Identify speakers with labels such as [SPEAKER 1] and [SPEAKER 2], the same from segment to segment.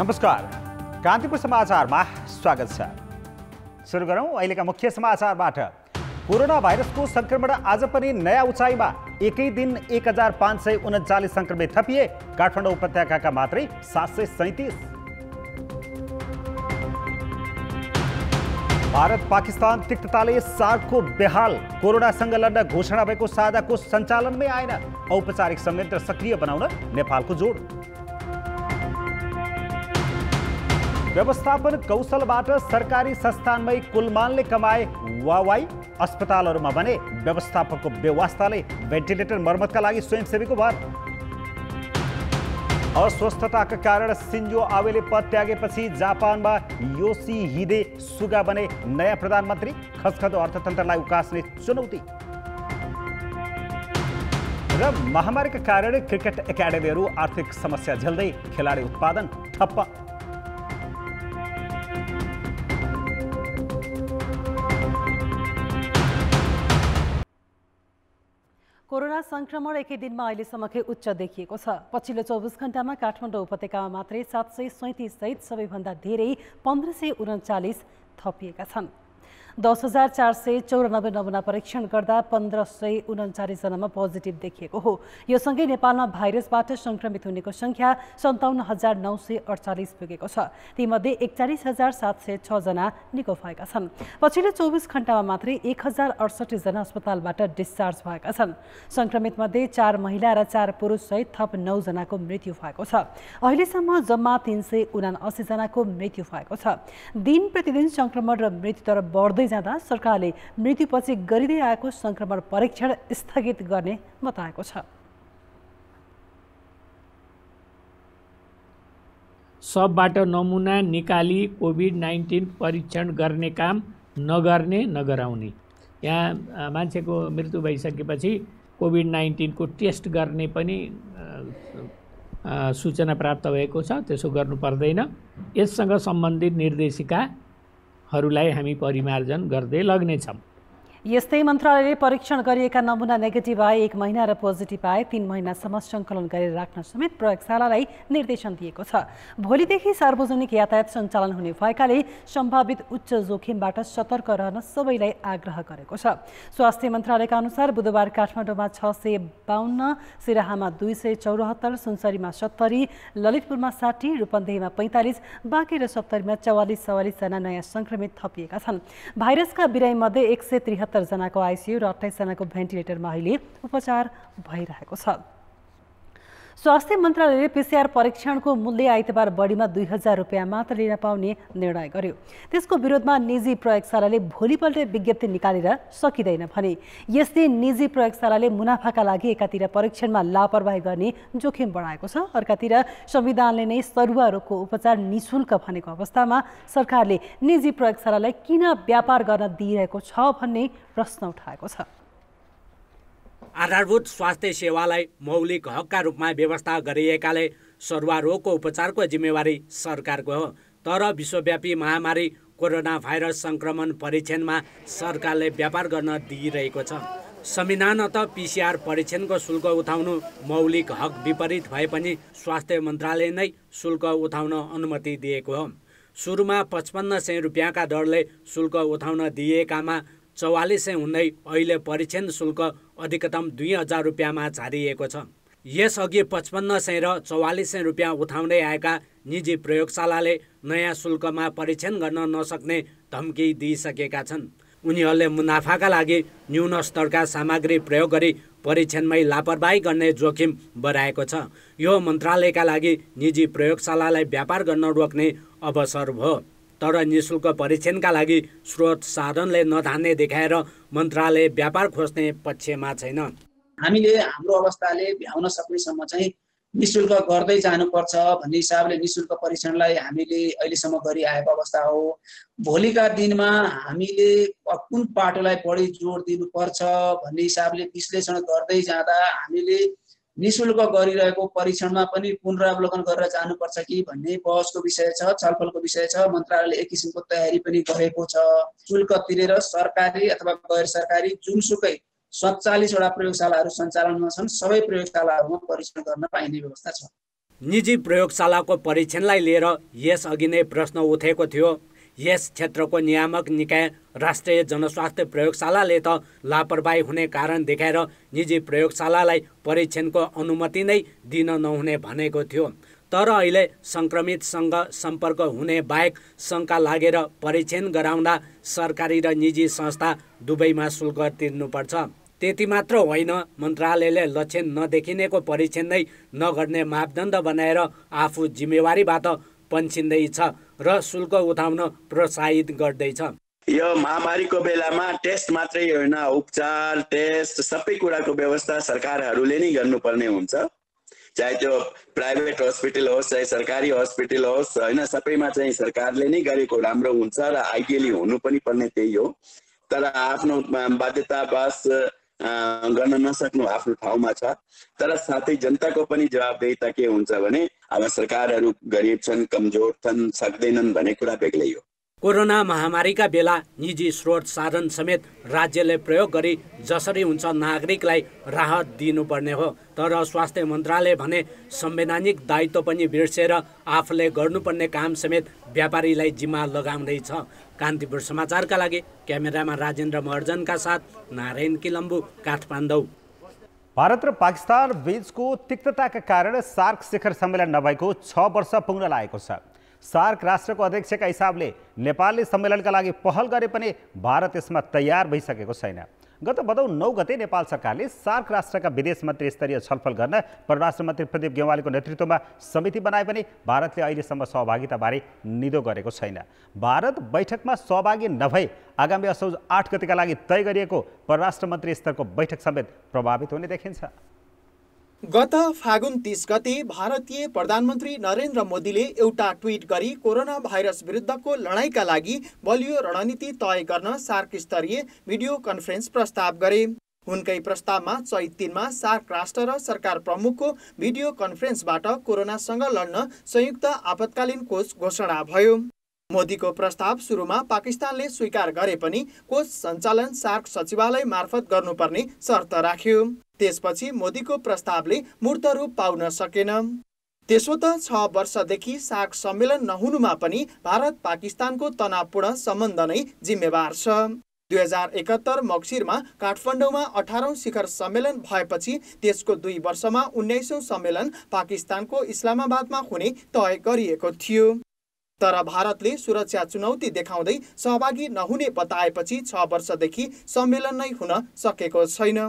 [SPEAKER 1] नमस्कार, कान्तिपुर समाचारमा स्वागत छ। सुरु गरौँ अहिलेका मुख्य समाचारबाट। कोरोना भाइरसको संक्रमण आज पनि नयाँ उचाइमा। एकै दिन 1539 संक्रमित थपिए। काठमाडौँ उपत्यकाका मात्रै 737। भारत पाकिस्तान तिक्तताले सार्कको बेहाल। कोरोनासँग लड्न घोषणा भएको साझाको सञ्चालनमै आएन। औपचारिक संयन्त्र सक्रिय बनाउन नेपालको जोड। व्यवस्थापन कौशलबाट सरकारी संस्थानमै कुलमानले कमाए वावाई। अस्पतालहरूमा भने व्यवस्थापकको बेवास्ताले भेन्टिलेटर मर्मतका लागि स्वयंसेवीको भर। अस्वस्थताका कारण सिन्जो आबेले पद त्यागेपछि जापानमा योसिहिदे सुगा बने नयाँ प्रधानमन्त्री। खसखदो अर्थतन्त्रलाई उकास्ने चुनौती। र महामारीका कारण क्रिकेट एकाडेमीहरू आर्थिक समस्या झेल्दै खेलाडी उत्पादन ठप्प।
[SPEAKER 2] कोरोना संक्रमण एकै दिनमा अहिलेसम्मकै उच्च देखिएको छ। पछिल्लो 24 घण्टामा काठमाडौँ उपत्यकामा मात्रै 737 सहित सबैभन्दा धेरै 1539 थपिएका छन्। 10,494 नमुना परीक्षण गर्दा 1539 जनामा पोजिटिभ देखिएको हो। यो सँगै नेपालमा भाइरसबाट संक्रमित हुनेको संख्या 57,948 पुगेको छ। तीमध्ये 41,706 जना निको भएका छन्। पछिल्लो 24 घण्टामा मात्रै 1,068 जना अस्पतालबाट डिस्चार्ज भएका छन्। संक्रमित मध्ये 4 महिला र 4 पुरुष सहित थप 9 जनाको मृत्यु भएको छ। अहिलेसम्म जम्मा 379 जनाको मृत्यु भएको छ। दिन प्रतिदिन संक्रमण र मृत्यु दर बढ्दै जाँदा सरकारले मृत्युपछि गरिँदै आएको संक्रमण परीक्षण स्थगित गर्ने बताएको छ।
[SPEAKER 3] सबबाट नमुना निकाली कोभिड-19 परीक्षण गर्ने काम नगर्ने नगराउने। यहाँ मान्छेको मृत्यु भइसकेपछि कोभिड-19 को टेस्ट गर्ने पनि सूचना प्राप्त भएको छ। त्यसो गर्नु पर्दैन। यससँग सम्बन्धित निर्देशिकाहरूलाई हामी परिमार्जन गर्दै लग्नेछौँ।
[SPEAKER 2] यस्तै मन्त्रालयले परीक्षण गरिएका नमुना नेगेटिभ आए 1 महिना र पोजिटिभ आए 3 महिनासम्म सङ्कलन गरेर राख्न समेत प्रयोगशालालाई निर्देशन दिएको छ। भोलिदेखि सार्वजनिक यातायात सञ्चालन हुने भएकाले सम्भावित उच्च जोखिमबाट सतर्क रहन सबैलाई आग्रह गरेको छ। स्वास्थ्य मन्त्रालयका अनुसार बुधबार काठमाडौँमा 652, सिराहामा 274, सुनसरीमा 70, ललितपुरमा 60, रूपन्देहीमा 45, बाँके र सप्तरीमा 44 जना नयाँ संक्रमित थपिएका छन्। भाइरसका बिरामीमध्ये 173 जनाको आइसियु र 28 जनाको भेन्टिलेटरमा अहिले उपचार भइरहेको छ। स्वास्थ्य मन्त्रालयले पिसिआर परीक्षणको मूल्य आइतबार बढीमा 2,000 रुपियाँ मात्र लिन पाउने निर्णय गर्यो। त्यसको विरोधमा निजी प्रयोगशालाले भोलिपल्ट विज्ञप्ति निकालेर सकिँदैन भने। यसले निजी प्रयोगशालाले मुनाफाका लागि एकातिर परीक्षणमा लापरवाही गर्ने जोखिम बढाएको छ, अर्कातिर संविधानले नै सरुवा रोगको उपचार निःशुल्क भनेको अवस्थामा सरकारले निजी प्रयोगशालालाई किन व्यापार गर्न दिइरहेको छ भन्ने प्रश्न उठाएको छ।
[SPEAKER 4] आधारभूत स्वास्थ्य सेवालाई मौलिक हकका रूपमा व्यवस्था गरिएकाले सरुवा रोगको उपचारको जिम्मेवारी सरकारको हो। तर विश्वव्यापी महामारी कोरोना भाइरस संक्रमण परीक्षणमा सरकारले व्यापार गर्न दिइरहेको छ। संविधानतः पिसिआर परीक्षणको शुल्क उठाउनु मौलिक हक विपरीत भए पनि स्वास्थ्य मन्त्रालय नै शुल्क उठाउन अनुमति दिएको हो। सुरुमा 5500 रुपियाँका दरले शुल्क उठाउन दिएकामा 4400 हुँदै अहिले परीक्षण शुल्क अधिकतम 2000 रुपियाँमा झारिएको छ। यसअघि 5500 र 4400 रुपियाँ उठाउँदै आएका निजी प्रयोगशालाले नयाँ शुल्कमा परीक्षण गर्न नसक्ने धम्की दिइसकेका छन्। उनीहरूले मुनाफाका लागि न्यून स्तरका सामग्री प्रयोग गरी परीक्षणमै लापरवाही गर्ने जोखिम बढाएको छ। यो मन्त्रालयका लागि निजी प्रयोगशालालाई व्यापार गर्न रोक्ने अवसर भयो। तर निःशुल्क परीक्षणका लागि स्रोत साधनले नधान्ने देखाएर मन्त्रालय व्यापार खोज्ने पक्षमा छैन।
[SPEAKER 5] हामीले हाम्रो अवस्थाले भ्याउन सक्नेसम्म चाहिँ निःशुल्क गर्दै जानुपर्छ भन्ने हिसाबले निःशुल्क परीक्षणलाई हामीले अहिलेसम्म गरिआएको अवस्था हो। भोलिका दिनमा हामीले कुन पाटोलाई बढी जोड दिनुपर्छ भन्ने हिसाबले विश्लेषण गर्दै जाँदा हामीले निःशुल्क गरिरहेको परीक्षणमा पनि पुनरावलोकन गरेर जानुपर्छ कि भन्ने बहसको विषय छ, छलफलको विषय छ। मन्त्रालयले एक किसिमको तयारी पनि गरेको छ। शुल्क तिरेर सरकारी अथवा गैर सरकारी जुनसुकै 47 वटा प्रयोगशालाहरू सञ्चालनमा छन्। सबै प्रयोगशालाहरूमा परीक्षण गर्न पाइने व्यवस्था छ।
[SPEAKER 4] निजी प्रयोगशालाको परीक्षणलाई लिएर यसअघि नै प्रश्न उठेको थियो। यस क्षेत्रको नियामक निकाय राष्ट्रिय जनस्वास्थ्य प्रयोगशालाले त लापरवाही हुने कारण देखाएर निजी प्रयोगशालालाई परीक्षणको अनुमति नै दिन नहुने भनेको थियो। तर अहिले सङ्क्रमितसँग सम्पर्क हुने बाहेक शङ्का लागेर परीक्षण गराउँदा सरकारी र निजी संस्था दुवैमा शुल्क तिर्नुपर्छ। त्यति मात्र होइन, मन्त्रालयले लक्षण नदेखिनेको परीक्षण नै नगर्ने मापदण्ड बनाएर आफू जिम्मेवारीबाट पन्छिँदैछ र शुल्क उठाउन प्रोत्साहित गर्दैछ।
[SPEAKER 6] यो महामारीको बेलामा टेस्ट मात्रै होइन, उपचार, टेस्ट सबै कुराको व्यवस्था सरकारहरूले नै गर्नुपर्ने हुन्छ। चाहे त्यो प्राइभेट हस्पिटल होस् चाहे सरकारी हस्पिटल होस् होइन, सबैमा चाहिँ सरकारले नै गरेको राम्रो हुन्छ र आइडियली हुनु पनि पर्ने त्यही हो। तर आफ्नो बाध्यतावश गर्न नसक्नु आफ्नो ठाउँमा छ। तर साथै जनताको पनि जवाबदेहिता के हुन्छ भने अब सरकारहरू गरिब छन्, कमजोर छन्, सक्दैनन् भन्ने कुरा बेग्लै हो।
[SPEAKER 4] कोरोना महामारीका बेला निजी स्रोत साधन समेत राज्यले प्रयोग गरी जसरी हुन्छ नागरिकलाई राहत दिनुपर्ने हो। तर स्वास्थ्य मन्त्रालय भने संवैधानिक दायित्व पनि बिर्सेर आफूले गर्नुपर्ने काम समेत व्यापारीलाई जिम्मा लगाउँदैछ। कान्तिपुर समाचारका लागि क्यामेरामा राजेन्द्र महर्जनका साथ नारायण किलम्बु, काठमाडौँ।
[SPEAKER 1] भारत र पाकिस्तान बीचको तिक्तताका कारण सार्क शिखर सम्मेलन नभएको 6 वर्ष पुग्न लागेको छ। सार्क राष्ट्रको अध्यक्षका हिसाबले नेपालले सम्मेलनका लागि पहल गरे पनि भारत यसमा तयार भइसकेको छैन। गत भदौ 9 गते नेपाल सरकारले सार्क राष्ट्रका विदेश मन्त्री स्तरीय छलफल गर्न परराष्ट्र मन्त्री प्रदीप गेवालीको नेतृत्वमा समिति बनाए पनि भारतले अहिलेसम्म सहभागिताबारे निदो गरेको छैन। भारत बैठकमा सहभागी नभई आगामी असोज 8 गतेका लागि तय गरिएको परराष्ट्र मन्त्री स्तरको बैठक समेत प्रभावित हुने देखिन्छ।
[SPEAKER 7] गत फागुन 30 गते भारतीय प्रधानमन्त्री नरेन्द्र मोदीले एउटा ट्विट गरी कोरोना भाइरस विरुद्धको लडाईँका लागि बलियो रणनीति तय गर्न सार्क स्तरीय भिडियो कन्फरेन्स प्रस्ताव गरे। उनकै प्रस्तावमा चैत 3 मा सार्क राष्ट्र र सरकार प्रमुखको भिडियो कन्फरेन्सबाट कोरोनासँग लड्न संयुक्त आपतकालीन कोष घोषणा भयो। मोदीको प्रस्ताव सुरुमा पाकिस्तानले स्वीकार गरे पनि कोष सञ्चालन सार्क सचिवालय मार्फत गर्नुपर्ने शर्त राख्यो। त्यसपछि मोदीको प्रस्तावले मूर्त रूप पाउन सकेन। त्यसो त 6 वर्षदेखि सार्क सम्मेलन नहुनुमा पनि भारत पाकिस्तानको तनावपूर्ण सम्बन्ध नै जिम्मेवार छ। 2071 मक्सिरमा काठमाडौँमा 18औं शिखर सम्मेलन भएपछि त्यसको 2 वर्षमा 19औं सम्मेलन पाकिस्तानको इस्लामाबादमा हुने तय गरिएको थियो। तर भारतले सुरक्षा चुनौती देखाउँदै सहभागी नहुने बताएपछि 6 वर्षदेखि सम्मेलन नै हुन सकेको छैन।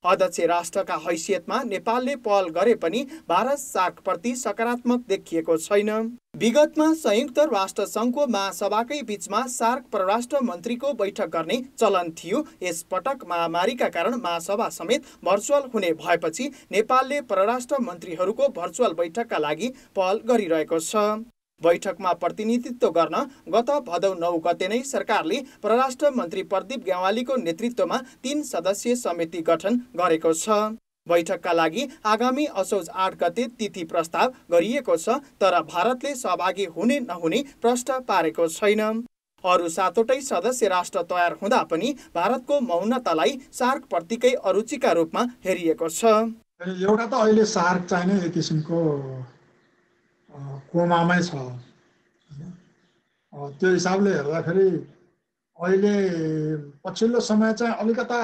[SPEAKER 7] अध्यक्ष राष्ट्रका हैसियतमा नेपालले पहल गरे पनि भारत सार्कप्रति सकारात्मक देखिएको छैन। विगतमा संयुक्त राष्ट्र सङ्घको महासभाकै बीचमा सार्क परराष्ट्र मन्त्रीको बैठक गर्ने चलन थियो। यसपटक महामारीका कारण महासभा समेत भर्चुअल हुने भएपछि नेपालले परराष्ट्र मन्त्रीहरूको भर्चुअल बैठकका लागि पहल गरिरहेको छ। बैठकमा प्रतिनिधित्व गर्न गत भदौ 9 गते नै सरकारले परराष्ट्र मन्त्री प्रदीप गेवालीको नेतृत्वमा 3 सदस्यीय समिति गठन गरेको छ। बैठकका लागि आगामी असोज 8 गते तिथि प्रस्ताव गरिएको छ। तर भारतले सहभागी हुने नहुने प्रश्न पारेको छैन। अरू 7वटै सदस्य राष्ट्र तयार हुँदा पनि भारतको मौनतालाई सार्क प्रतिकै अरुचिका रूपमा हेरिएको छ।
[SPEAKER 8] एउटा त अहिले सार्क चाहिँ एक किसिमको कोमामै छ। त्यो हिसाबले हेर्दाखेरि अहिले पछिल्लो समय चाहिँ अलिकता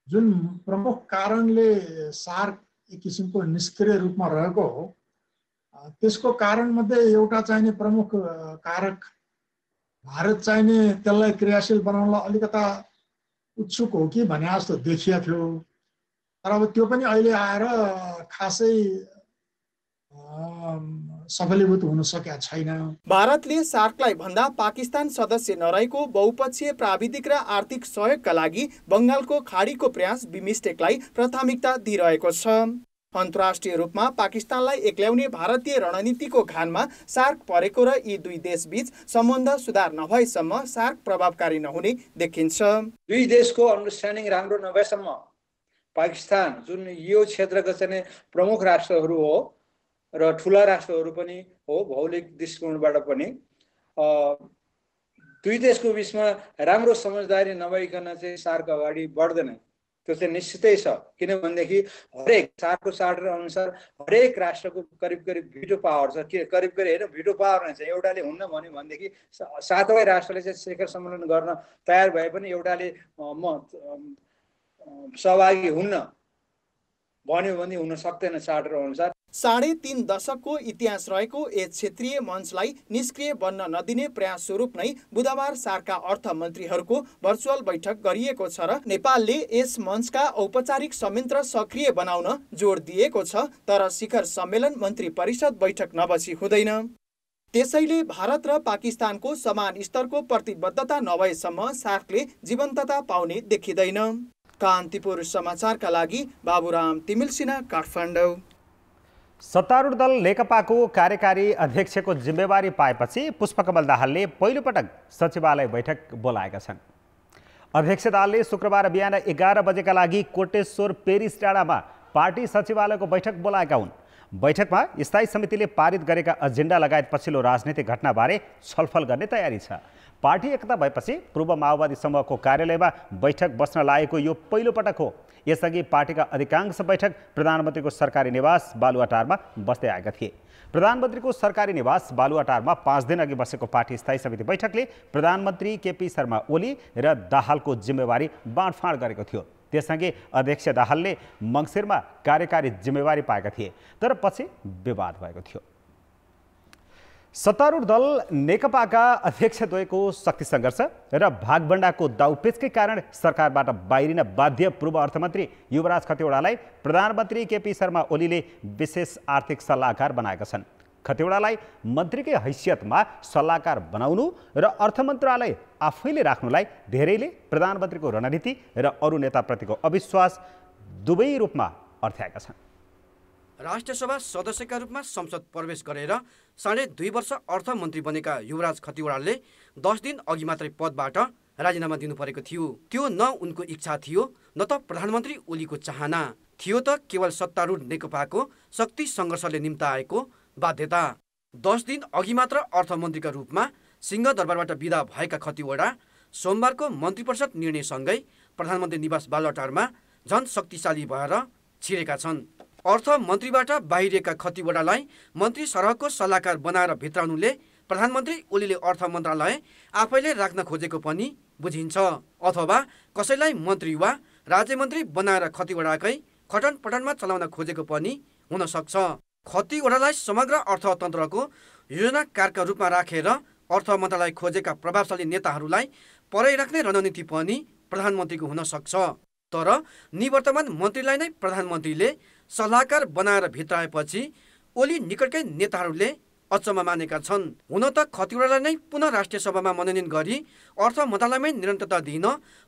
[SPEAKER 8] जुन प्रमुख कारणले सार्क एक किसिमको निष्क्रिय रूपमा रहेको हो, त्यसको कारणमध्ये एउटा चाहिने प्रमुख कारक भारत चाहिने त्यसलाई क्रियाशील बनाउनलाई अलिकता उत्सुक हो कि भने जस्तो देखिएको थियो। तर अब त्यो पनि अहिले आएर खासै सफलीभूत हुन सकेका छैन।
[SPEAKER 7] भारतले सार्कलाई भन्दा पाकिस्तान सदस्य नरहेको बहुपक्षीय प्राविधिक र आर्थिक सहयोगका लागि बंगालको खाडीको प्रयास बिमस्टेकलाई प्राथमिकता दिइरहेको छ। अन्तर्राष्ट्रिय रूपमा पाकिस्तानलाई एक्ल्याउने भारतीय रणनीतिको घानमा सार्क परेको र यी दुई देशबीच सम्बन्ध सुधार नभएसम्म सार्क प्रभावकारी नहुने देखिन्छ।
[SPEAKER 9] दुई देशको अन्डरस्ट्यान्डिङ राम्रो नभएसम्म पाकिस्तान जुन यो क्षेत्रका चाहिँ प्रमुख राष्ट्रहरू हो र ठुला राष्ट्रहरू पनि हो, भौगोलिक दृष्टिकोणबाट पनि दुई देशको बीचमा राम्रो समझदारी नभइकन चाहिँ सार्क अगाडि बढ्दैन। त्यो चाहिँ निश्चितै छ। किनभनेदेखि हरेक सार्कको चार्टर अनुसार हरेक राष्ट्रको करिब करिब भिटो पावर छ। के करिब करिब होइन, भिटो पावर नै छ। एउटाले हुन्न भन्यो भनेदेखि सातवै राष्ट्रले चाहिँ शिखर सम्मेलन गर्न तयार भए पनि एउटाले सहभागी हुन्न भन्यो भने हुन सक्दैन चार्टर अनुसार।
[SPEAKER 7] 3.5 दशकको इतिहास रहेको यस क्षेत्रीय मञ्चलाई निष्क्रिय बन्न नदिने प्रयास स्वरूप नै बुधबार सार्कका अर्थमन्त्रीहरूको भर्चुअल बैठक गरिएको छ र नेपालले यस मञ्चका औपचारिक संयन्त्र सक्रिय बनाउन जोड दिएको छ। तर शिखर सम्मेलन मन्त्री परिषद बैठक नबसी हुँदैन। त्यसैले भारत र पाकिस्तानको समान स्तरको प्रतिबद्धता नभएसम्म सार्कले जीवन्तता पाउने देखिँदैन। कान्तिपुर समाचारका लागि बाबुराम तिमिल सिन्हा, काठमाडौँ।
[SPEAKER 1] सत्तारूढ दल नेकपाको कार्यकारी अध्यक्षको जिम्मेवारी पाएपछि पुष्पकमल दाहालले पहिलोपटक सचिवालय बैठक बोलाएका छन्। अध्यक्ष दाहालले शुक्रबार बिहान 11 बजेका लागि कोटेश्वर पेरिस डाँडामा पार्टी सचिवालयको बैठक बोलाएका हुन्। बैठकमा स्थायी समितिले पारित गरेका एजेन्डा लगायत पछिल्लो राजनीतिक घटनाबारे छलफल गर्ने तयारी छ। पार्टी एकता भएपछि पूर्व माओवादी समूहको कार्यालयमा बैठक बस्न लागेको यो पहिलो पटक हो। यसअघि पार्टीका अधिकांश बैठक प्रधानमन्त्रीको सरकारी निवास बालुवाटारमा बस्दै आएका थिए। प्रधानमन्त्रीको सरकारी निवास बालुवाटारमा 5 दिन अघि बसेको पार्टी स्थायी समिति बैठकले प्रधानमन्त्री केपी शर्मा ओली र दाहालको जिम्मेवारी बाँडफाँड गरेको थियो। त्यससँगै अध्यक्ष दाहालले मङ्सिरमा कार्यकारी जिम्मेवारी पाएका थिए, तर पछि विवाद भएको थियो। सत्तारूढ दल नेकपाका अध्यक्षद्वयको शक्ति सङ्घर्ष र भागभण्डाको दाउपेचकै कारण सरकारबाट बाहिरिन बाध्य पूर्व अर्थमन्त्री युवराज खतिवडालाई प्रधानमन्त्री केपी शर्मा ओलीले विशेष आर्थिक सल्लाहकार बनाएका छन्। खतिवडालाई मन्त्रीकै हैसियतमा सल्लाहकार बनाउनु र अर्थ मन्त्रालय आफैले राख्नुलाई धेरैले प्रधानमन्त्रीको रणनीति र अरू नेताप्रतिको अविश्वास दुवै रूपमा अर्थ्याएका छन्।
[SPEAKER 10] राष्ट्रसभा सदस्यका रूपमा संसद प्रवेश गरेर 2.5 वर्ष अर्थमन्त्री बनेका युवराज खतिवडालले 10 दिन अघि मात्रै पदबाट राजीनामा दिनु परेको थियो। त्यो न उनको इच्छा थियो न त प्रधानमन्त्री ओलीको चाहना थियो, त केवल सत्तारूढ नेकपाको शक्ति सङ्घर्षले निम्ताएको बाध्यता। 10 दिन अघि मात्र अर्थमन्त्रीका रूपमा सिंहदरबारबाट विदा भएका खतिवडा सोमबारको मन्त्रीपरिषद निर्णयसँगै प्रधानमन्त्री निवास बालुवाटारमा झन शक्तिशाली भएर छिरेका छन्। अर्थमन्त्रीबाट बाहिरिएका खतिवडालाई मन्त्री सरहको सल्लाहकार बनाएर भित्राउनुले प्रधानमन्त्री ओलीले अर्थ मन्त्रालय आफैले राख्न खोजेको पनि बुझिन्छ, अथवा कसैलाई मन्त्री वा राज्यमन्त्री बनाएर खतिवडाकै खटन पटनमा चलाउन खोजेको पनि हुन सक्छ। खतिवडालाई समग्र अर्थतन्त्रको योजनाकारका रूपमा राखेर अर्थ मन्त्रालय खोजेका प्रभावशाली नेताहरूलाई परै राख्ने रणनीति पनि प्रधानमन्त्रीको हुन सक्छ। तर निवर्तमान मन्त्रीलाई नै प्रधानमन्त्रीले सल्लाहकार बनाएर भित्राएपछि ओली निकटकै नेताहरूले अचम्म मानेका छन्। हुन त खतिवडालाई नै पुनः राष्ट्रिय सभामा मनोनयन गरी अर्थ मन्त्रालयमै निरन्तरता दिन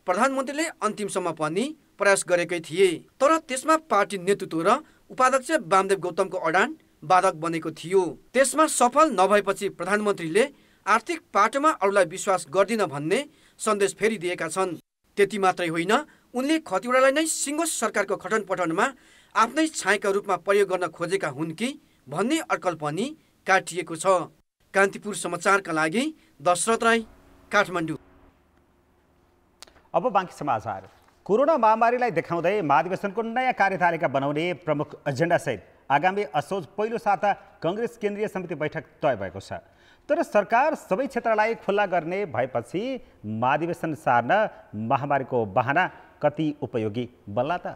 [SPEAKER 10] प्रधानमन्त्रीले अन्तिमसम्म पनि प्रयास गरेकै थिए, तर त्यसमा पार्टी नेतृत्व र उपाध्यक्ष वामदेव गौतमको अडान बाधक बनेको थियो। त्यसमा सफल नभएपछि प्रधानमन्त्रीले आर्थिक पाटोमा अरूलाई विश्वास गर्दिन भन्ने सन्देश फेरि दिएका छन्। त्यति मात्रै होइन, उनले खतिवडालाई नै सिङ्गो सरकारको खटन पटनमा आफ्नै छायाका रूपमा प्रयोग गर्न खोजेका हुन् कि भन्ने अड्कल पनि काटिएको छ। कान्तिपुर समाचारका लागि दशरथ राई, काठमाडौँ।
[SPEAKER 1] अब बाँकी समाचार। कोरोना महामारीलाई देखाउँदै महाधिवेशनको नयाँ कार्यतालिका बनाउने प्रमुख एजेन्डासहित आगामी असोज पहिलो साता काङ्ग्रेस केन्द्रीय समिति बैठक तय भएको छ। तर सरकार सबै क्षेत्रलाई खुल्ला गर्ने भएपछि महाधिवेशन सार्न महामारीको बहाना कति उपयोगी बल्ला त?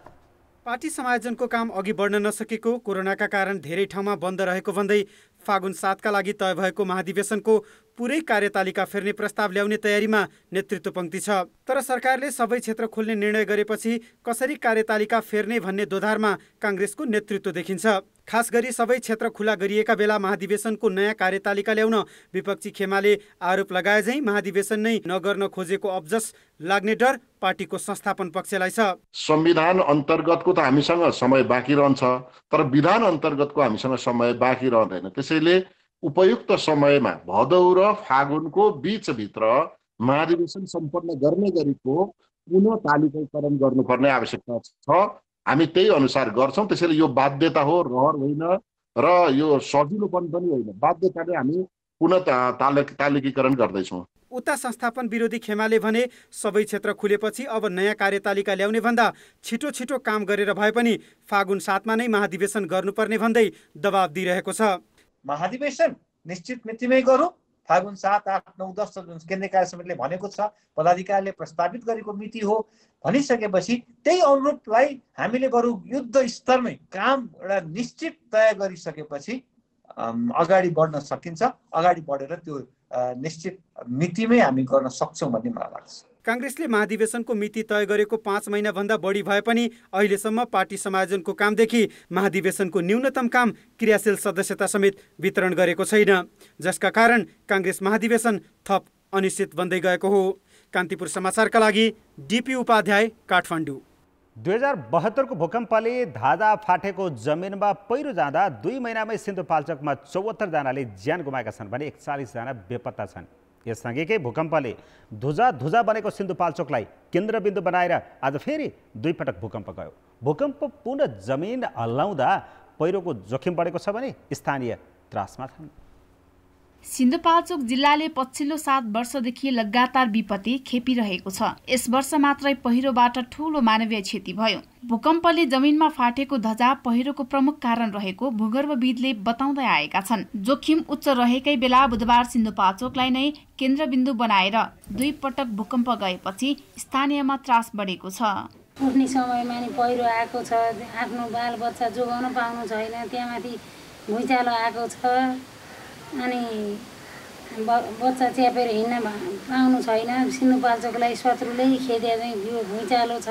[SPEAKER 11] पार्टी समायोजनको काम अघि बढ्न नसकेको, कोरोनाका कारण धेरै ठाउँमा बन्द रहेको भन्दै फागुन 7 का लागि तय भएको महाधिवेशनको पुरै कार्यतालिका फेर्ने प्रस्ताव ल्याउने तयारीमा नेतृत्व पंक्ति छ। तर सरकारले सबै क्षेत्र खोल्ने निर्णय गरेपछि कसरी कार्यतालिका फेर्ने भन्ने दोधारमा काङ्ग्रेसको नेतृत्व देखिन्छ। खास गरी सबै क्षेत्र खुला गरिएका बेला महाधिवेशनको नयाँ कार्यतालिका ल्याउन विपक्षी खेमाले आरोप लगाए झैं महाधिवेशन नै नगर्न खोजेको अब्जस लाग्ने डर पार्टीको संस्थापन पक्षलाई छ।
[SPEAKER 12] संविधान अन्तर्गतको त हामीसँग समय बाँकी रहन्छ, तर विधान अन्तर्गतको हामीसँग समय बाँकी रहँदैन। त्यसैले उपयुक्त समयमा भदौ र फागुनको बीचभित्र महाधिवेशन सम्पन्न गर्ने गरीको पुनः तालिकाकरण गर्नुपर्ने आवश्यकता छ। हामी त्यही अनुसार गर्छौं। त्यसैले यो बाध्यता हो, रहर होइन र यो सजिलोपन पनि होइन। बाध्यताले हामी पुनः तालिकीकरण गर्दैछौँ।
[SPEAKER 11] उता संस्थापन विरोधी खेमाले भने सबै क्षेत्र खुलेपछि अब नयाँ कार्यतालिका ल्याउने भन्दा छिटो काम गरेर भए पनि फागुन 7 मा नै महाधिवेशन गर्नुपर्ने भन्दै दबाब दिइरहेको छ।
[SPEAKER 13] महाधिवेशन निश्चित मितिमै गरौँ, फागुन 7, 8, 9, 10 जुन केन्द्रीय कार्य समितिले भनेको छ, पदाधिकारीले प्रस्तावित गरेको मिति हो भनिसकेपछि त्यही अनुरूपलाई हामीले बरु युद्ध स्तरमै काम एउटा निश्चित तय गरिसकेपछि अगाडि बढ्न सकिन्छ। अगाडि बढेर त्यो निश्चित मितिमै हामी गर्न सक्छौँ भन्ने मलाई लाग्छ।
[SPEAKER 11] काङ्ग्रेसले महाधिवेशनको मिति तय गरेको 5 महिनाभन्दा बढी भए पनि अहिलेसम्म पार्टी समायोजनको कामदेखि महाधिवेशनको न्यूनतम काम क्रियाशील सदस्यता समेत वितरण गरेको छैन, जसका कारण काङ्ग्रेस महाधिवेशन थप अनिश्चित बन्दै गएको हो। कान्तिपुर समाचारका लागि डिपी उपाध्याय, काठमाडौँ।
[SPEAKER 1] 2072 को भूकम्पले धाजा फाटेको जमिनमा पहिरो जाँदा 2 महिनामै सिन्धुपाल्चोकमा 74 जनाले ज्यान गुमाएका छन् भने 41 जना बेपत्ता छन्। यससँगै भूकम्पले धुजा बनेको सिन्धुपाल्चोकलाई केन्द्रबिन्दु बनाएर आज फेरि 2 पटक भूकम्प गयो। भूकम्प पुनः जमिन हल्लाउँदा पहिरोको जोखिम बढेको छ भने स्थानीय त्रासमा छन्।
[SPEAKER 14] सिन्धुपाल्चोक जिल्लाले पछिल्लो 7 वर्षदेखि लगातार विपत्ति खेपिरहेको छ। यस वर्ष मात्रै पहिरोबाट ठूलो मानवीय क्षति भयो। भूकम्पले जमिनमा फाटेको धजा पहिरोको प्रमुख कारण रहेको भूगर्भविदले बताउँदै आएका छन्। जोखिम उच्च रहेकै बेला बुधबार सिन्धुपाल्चोकलाई नै केन्द्रबिन्दु बनाएर 2 पटक भूकम्प गएपछि स्थानीयमा त्रास बढेको छ।
[SPEAKER 15] उठ्ने समयमा नि पहिरो आएको छ, आफ्नो बालबच्चा जोगाउन पाउनु छैन, त्यहाँमाथि भुइँचालो आएको छ, अनि बच्चा च्यापेर हिँड्न पाउनु छैन। सिन्धुपाल्चोकलाई शत्रुले खेदे चाहिँ यो भुइँचालो छ,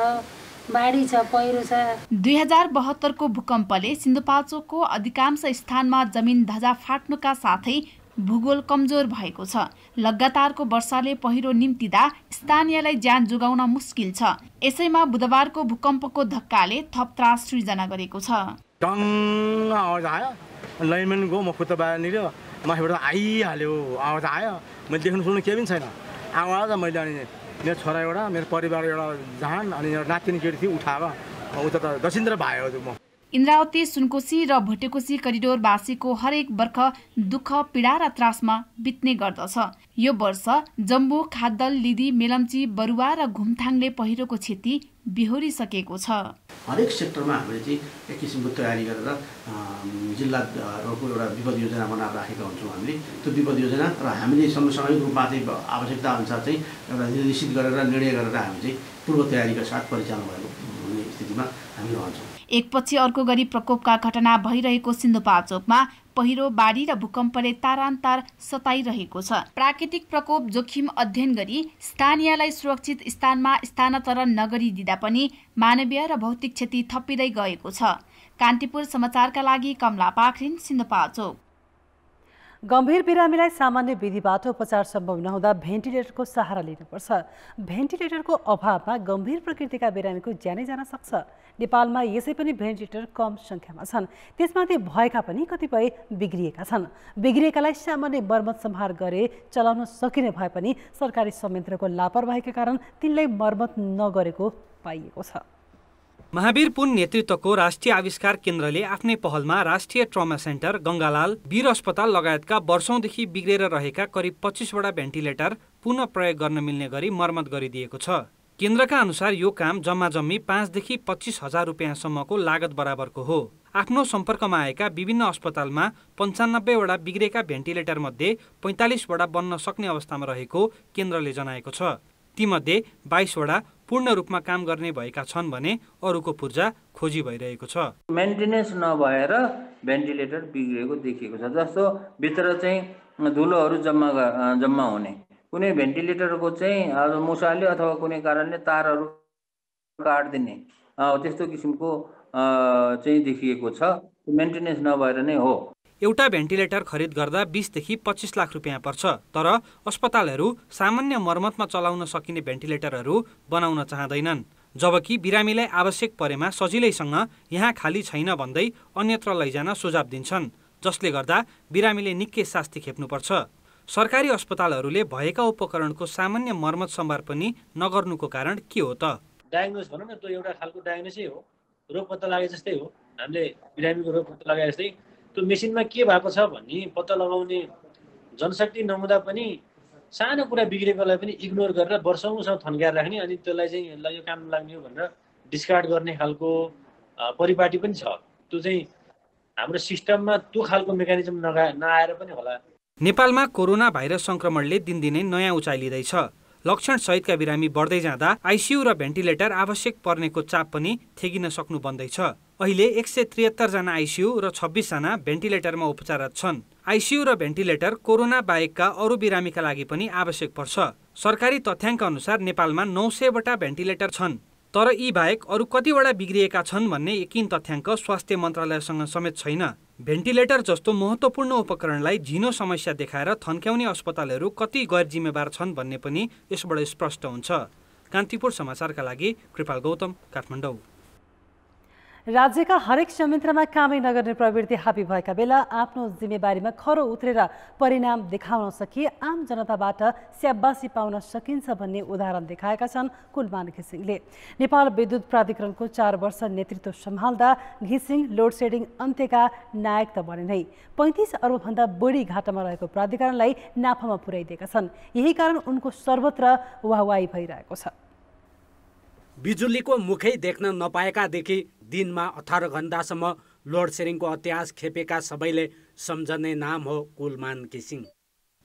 [SPEAKER 15] बाढी छ, पहिरो छ।
[SPEAKER 14] 2072 को भूकम्पले सिन्धुपाल्चोकको अधिकांश स्थानमा जमिन धजा फाट्नुका साथै भूगोल कमजोर भएको छ। लगातारको वर्षाले पहिरो निम्तिदा स्थानीयलाई ज्यान जोगाउन मुस्किल छ। यसैमा बुधबारको भूकम्पको धक्काले थप त्रास सृजना गरेको छ।
[SPEAKER 16] टङ्ग आवाज आयो, लाइनमेन गयो, म खुट्टा बाहिर निल्यो, माथिबाट आइहाल्यो, आवाज आयो, मैले देख्नु सुन्नु केही पनि छैन। आवाज मैले अनि मेरो छोरा एउटा, मेरो परिवार एउटा जहान, अनि एउटा नातिनी केटी थियो उठाएर उता त दक्षिणतिर भयो। म
[SPEAKER 14] इन्द्रावती, सुनकोशी र भोटेकोशी करिडोरवासीको हरेक वर्ष दुःख, पीडा र त्रासमा बित्ने गर्दछ। यो वर्ष जम्बू, खाद्दल, लिदी, मेलम्ची, बरुवा र घुमथाङले पहिरोको क्षति बिहोरिसकेको छ।
[SPEAKER 17] हरेक सेक्टरमा हामीले चाहिँ एक किसिमको तयारी गरेर जिल्लाहरूको एउटा विपद योजना बनाएर राखेका हुन्छौँ। हामीले त्यो विपद योजना र हामीले समसामयिक रूपमा चाहिँ आवश्यकता अनुसार चाहिँ एउटा निर्देशित गरेर निर्णय गरेर हामी चाहिँ पूर्व तयारीका साथ परिचालन भएको हुने स्थितिमा हामी रहन्छौँ।
[SPEAKER 14] एकपछि अर्को गरी प्रकोपका घटना भइरहेको सिन्धुपाल्चोकमा पहिरो, बाढी र भूकम्पले तारान्तार सताइरहेको छ। प्राकृतिक प्रकोप जोखिम अध्ययन गरी स्थानीयलाई सुरक्षित स्थानमा स्थानान्तरण नगरिदिँदा पनि मानवीय र भौतिक क्षति थपिँदै गएको छ। कान्तिपुर समाचारका लागि कमला पाखरिन, सिन्धुपाल्चोक।
[SPEAKER 2] गम्भीर बिरामीलाई सामान्य विधिबाट उपचार सम्भव नहुँदा भेन्टिलेटरको सहारा लिनुपर्छ। भेन्टिलेटरको अभावमा गम्भीर प्रकृतिका बिरामीको ज्यानै जान सक्छ। नेपालमा यसै पनि भेन्टिलेटर कम सङ्ख्यामा छन्। त्यसमाथि भएका पनि कतिपय बिग्रिएका छन्। बिग्रिएकालाई सामान्य मर्मत सम्हार गरे चलाउन सकिने भए पनि सरकारी संयन्त्रको लापरवाहीका कारण तिनलाई मर्मत नगरेको पाइएको छ।
[SPEAKER 18] महावीर पुन नेतृत्वको राष्ट्रिय आविष्कार केन्द्रले आफ्नै पहलमा राष्ट्रिय ट्रमा सेन्टर, गङ्गालाल, वीर अस्पताल लगायतका वर्षौंदेखि बिग्रेर रहेका करिब 25 वटा भेन्टिलेटर पुनः प्रयोग गर्न मिल्ने गरी मर्मत गरिदिएको छ। केन्द्रका अनुसार यो काम जम्मी 5 देखि 25 हजार रुपियाँसम्मको लागत बराबरको हो। आफ्नो सम्पर्कमा आएका विभिन्न अस्पतालमा 95 वटा बिग्रेका भेन्टिलेटर मध्ये 45 वटा बन्न सक्ने अवस्थामा रहेको केन्द्रले जनाएको छ। तीमध्ये 22 वटा पूर्ण रूपमा काम गर्ने भएका छन् भने अरूको पूर्जा खोजी भइरहेको छ।
[SPEAKER 19] मेन्टेनेन्स नभएर भेन्टिलेटर बिग्रेको देखिएको छ। जस्तो भित्र चाहिँ धुलोहरू जम्मा हुने, कुनै भेन्टिलेटरको चाहिँ मुसाले अथवा कुनै कारणले तारहरू काट्दिने, त्यस्तो किसिमको चाहिँ देखिएको छ। मेन्टेनेन्स नभएर नै हो।
[SPEAKER 18] एउटा भेन्टिलेटर खरिद गर्दा 20 देखि 25 लाख रुपियाँ पर्छ। तर अस्पतालहरू सामान्य मर्मतमा चलाउन सकिने भेन्टिलेटरहरू बनाउन चाहँदैनन्। जबकि बिरामीलाई आवश्यक परेमा सजिलैसँग यहाँ खाली छैन भन्दै अन्यत्र लैजान सुझाव दिन्छन्, जसले गर्दा बिरामीले निकै शास्ति खेप्नुपर्छ। सरकारी अस्पतालहरूले भएका उपकरणको सामान्य मर्मत सम्भार पनि नगर्नुको कारण के हो त?
[SPEAKER 20] डायग्नोस भनौँ न, त्यो एउटा खालको डायग्नोसै हो। रोग पत्ता लागे जस्तै हो। हामीले बिरामीको रोग पत्ता लगाए जस्तै त्यो मेसिनमा के भएको छ भन्ने पत्ता लगाउने जनशक्ति नहुँदा पनि सानो कुरा बिग्रेकोलाई पनि इग्नोर गरेर वर्षौँसम्म थन्काएर राख्ने अनि त्यसलाई चाहिँ ल यो काम लाग्ने हो भनेर डिस्कार्ड गर्ने खालको परिपाटी पनि छ। त्यो चाहिँ हाम्रो सिस्टममा त्यो खालको मेकानिजम नआएर पनि होला।
[SPEAKER 18] नेपालमा कोरोना भाइरस संक्रमणले दिनदिनै नयाँ उचाइ लिँदैछ। लक्षण सहितका बिरामी बढ्दै जाँदा आइसियु र भेन्टिलेटर आवश्यक पर्नेको चाप पनि थेगिन सक्नु बन्दैछ। अहिले 173 जना आइसियु र 26 जना भेन्टिलेटरमा उपचाररत छन्। आइसियु र भेन्टिलेटर कोरोना बाहेकका अरू बिरामीका लागि पनि आवश्यक पर्छ। सरकारी तथ्याङ्क अनुसार नेपालमा 900 वटा भेन्टिलेटर छन्। तर यी बाहेक अरू कतिवटा बिग्रिएका छन् भन्ने यकिन तथ्याङ्क स्वास्थ्य मन्त्रालयसँग समेत छैन। भेन्टिलेटर जस्तो महत्त्वपूर्ण उपकरणलाई झिनो समस्या देखाएर थन्क्याउने अस्पतालहरू कति गैर जिम्मेवार छन् भन्ने पनि यसबाट स्पष्ट हुन्छ। कान्तिपुर समाचारका लागि कृपाल गौतम, काठमाडौँ।
[SPEAKER 2] राज्यका हरेक संयन्त्रमा कामै नगर्ने प्रवृत्ति हाबी भएका बेला आफ्नो जिम्मेवारीमा खरो उत्रेर परिणाम देखाउन सकिए आम जनताबाट स्याबासी पाउन सकिन्छ भन्ने उदाहरण देखाएका छन् कुलमान घिसिङले। नेपाल विद्युत प्राधिकरणको 4 वर्ष नेतृत्व सम्हाल्दा घिसिङ लोड सेडिङ अन्त्यका नायक त बने नै 35 अर्बभन्दा बढी घाटामा रहेको प्राधिकरणलाई नाफामा पुर्याइदिएका छन्। यही कारण उनको सर्वत्र वाहवाही भइरहेको छ।
[SPEAKER 4] बिजुलीको मुखै देख्न नपाएकादेखि दिनमा 18 घण्टासम्म लोड सेडिङको इतिहास खेपेका सबैले सम्झने नाम हो कुलमान घिसिङ।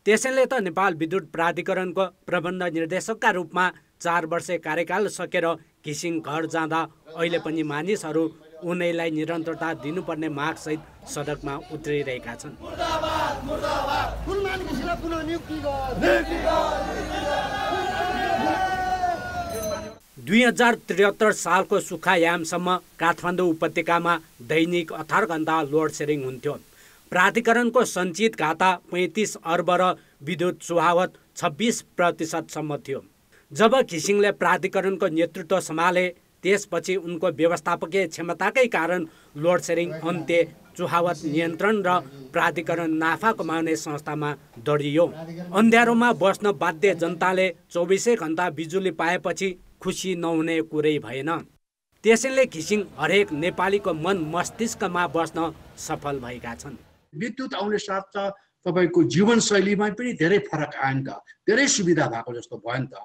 [SPEAKER 4] त्यसैले त नेपाल विद्युत प्राधिकरणको प्रबन्ध निर्देशकका रूपमा 4 वर्ष कार्यकाल सकेर घिसिङ घर जाँदा अहिले पनि मानिसहरू उनैलाई निरन्तरता दिनुपर्ने मागसहित सडकमा उत्रिरहेका छन्। 2073 सालको सुक्खायामसम्म काठमाडौँ उपत्यकामा दैनिक 18 घण्टा लोड सेडिङ हुन्थ्यो। प्राधिकरणको सञ्चित घाटा 35 अर्ब र विद्युत चुहावट 26% थियो। जब घिसिङले प्राधिकरणको नेतृत्व सम्हाले त्यसपछि उनको व्यवस्थापकीय क्षमताकै कारण लोड सेडिङ अन्त्य, चुहावट नियन्त्रण र प्राधिकरण नाफा कमाउने संस्थामा दौडियो। अँध्यारोमा बस्न बाध्य जनताले 24 घण्टा बिजुली पाएपछि खुसी नहुने कुरै भएन। त्यसैले घिसिङ हरेक नेपालीको मन मस्तिष्कमा बस्न सफल भएका छन्।
[SPEAKER 21] विद्युत आउने साथ तपाईको जीवनशैलीमा पनि धेरै फरक आयो नि त, धेरै सुविधा भएको जस्तो भयो नि त।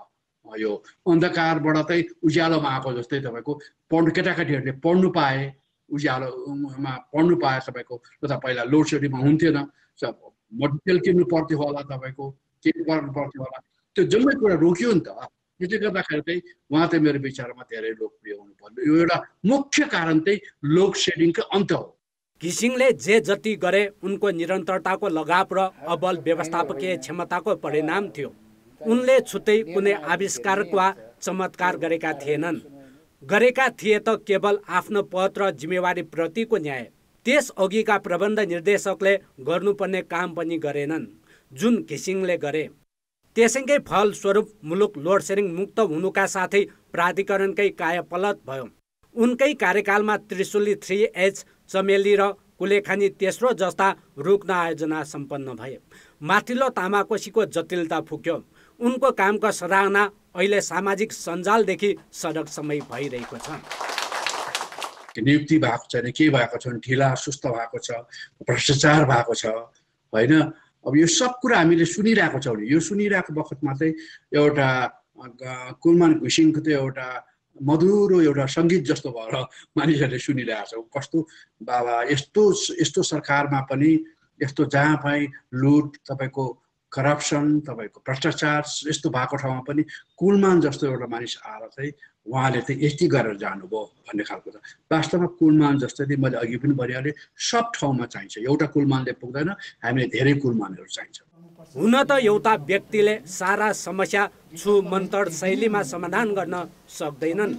[SPEAKER 21] यो अन्धकारबाट चाहिँ उज्यालोमा आएको जस्तै तपाईँको केटाकेटीहरूले पढ्नु पाए, उज्यालोमा पढ्नु पाए। तपाईँको त पहिला लोड सेडिङमा हुन्थेन, मटेरियल किन्नु पर्थ्यो होला, तपाईँको के गर्नु पर्थ्यो होला, त्यो जम्मै कुरा रोकियो नि त। त्यसले गर्दाखेरि चाहिँ उहाँ चाहिँ मेरो विचारमा धेरै लोकप्रिय हुनु पर्यो। यो एउटा मुख्य कारण चाहिँ लोड सेडिङको अन्त हो।
[SPEAKER 4] घिसिङले जे जति गरे उनको निरन्तरताको लगाव र अबल व्यवस्थापकीय क्षमताको परिणाम थियो। उनले छुट्टै कुनै आविष्कार वा चमत्कार गरेका थिएनन्। गरेका थिए त केवल आफ्नो पद र जिम्मेवारी प्रतिको न्याय। त्यस अघिका प्रबन्ध निर्देशकले गर्नुपर्ने काम पनि गरेनन् जुन घिसिङले गरे। त्यसैकै फलस्वरूप मुलुक लोड सेडिङ मुक्त हुनुका साथै प्राधिकरणकै कायापलट भयो। उनकै कार्यकालमा त्रिशुली 3H, चमेली र कुलेखानी तेस्रो जस्ता रुग्ण आयोजना सम्पन्न भए। माथिल्लो तामाकोसीको जटिलता फुक्यो। उनको कामको सराहना अहिले सामाजिक सञ्जालदेखि सडकसम्मै भइरहेको छ।
[SPEAKER 21] नियुक्ति भएको छैन, के भएको छ, ढिला सुस्त भएको छ, भ्रष्टाचार भएको छ, होइन? अब यो सब कुरा हामीले सुनिरहेको छौँ। यो सुनिरहेको बखतमा चाहिँ एउटा कुलमान घिसिङको चाहिँ एउटा मधुरो एउटा सङ्गीत जस्तो भएर मानिसहरूले सुनिरहेको छ। कस्तो बाबा, यस्तो सरकारमा पनि यस्तो जहाँ पनि लुट, तपाईँको करप्सन, तपाईँको भ्रष्टाचार यस्तो भएको ठाउँमा पनि कुलमान जस्तो एउटा मानिस आएर चाहिँ उहाँले चाहिँ यति गरेर जानुभयो भन्ने खालको छ। वास्तवमा कुलमान जस्तै मैले अघि पनि भनिहालेँ, सब ठाउँमा चाहिन्छ। एउटा कुलमानले पुग्दैन, हामीले धेरै कुलमानहरू चाहिन्छ।
[SPEAKER 4] हुन त एउटा व्यक्तिले सारा समस्या छु मन्तर शैलीमा समाधान गर्न सक्दैनन्,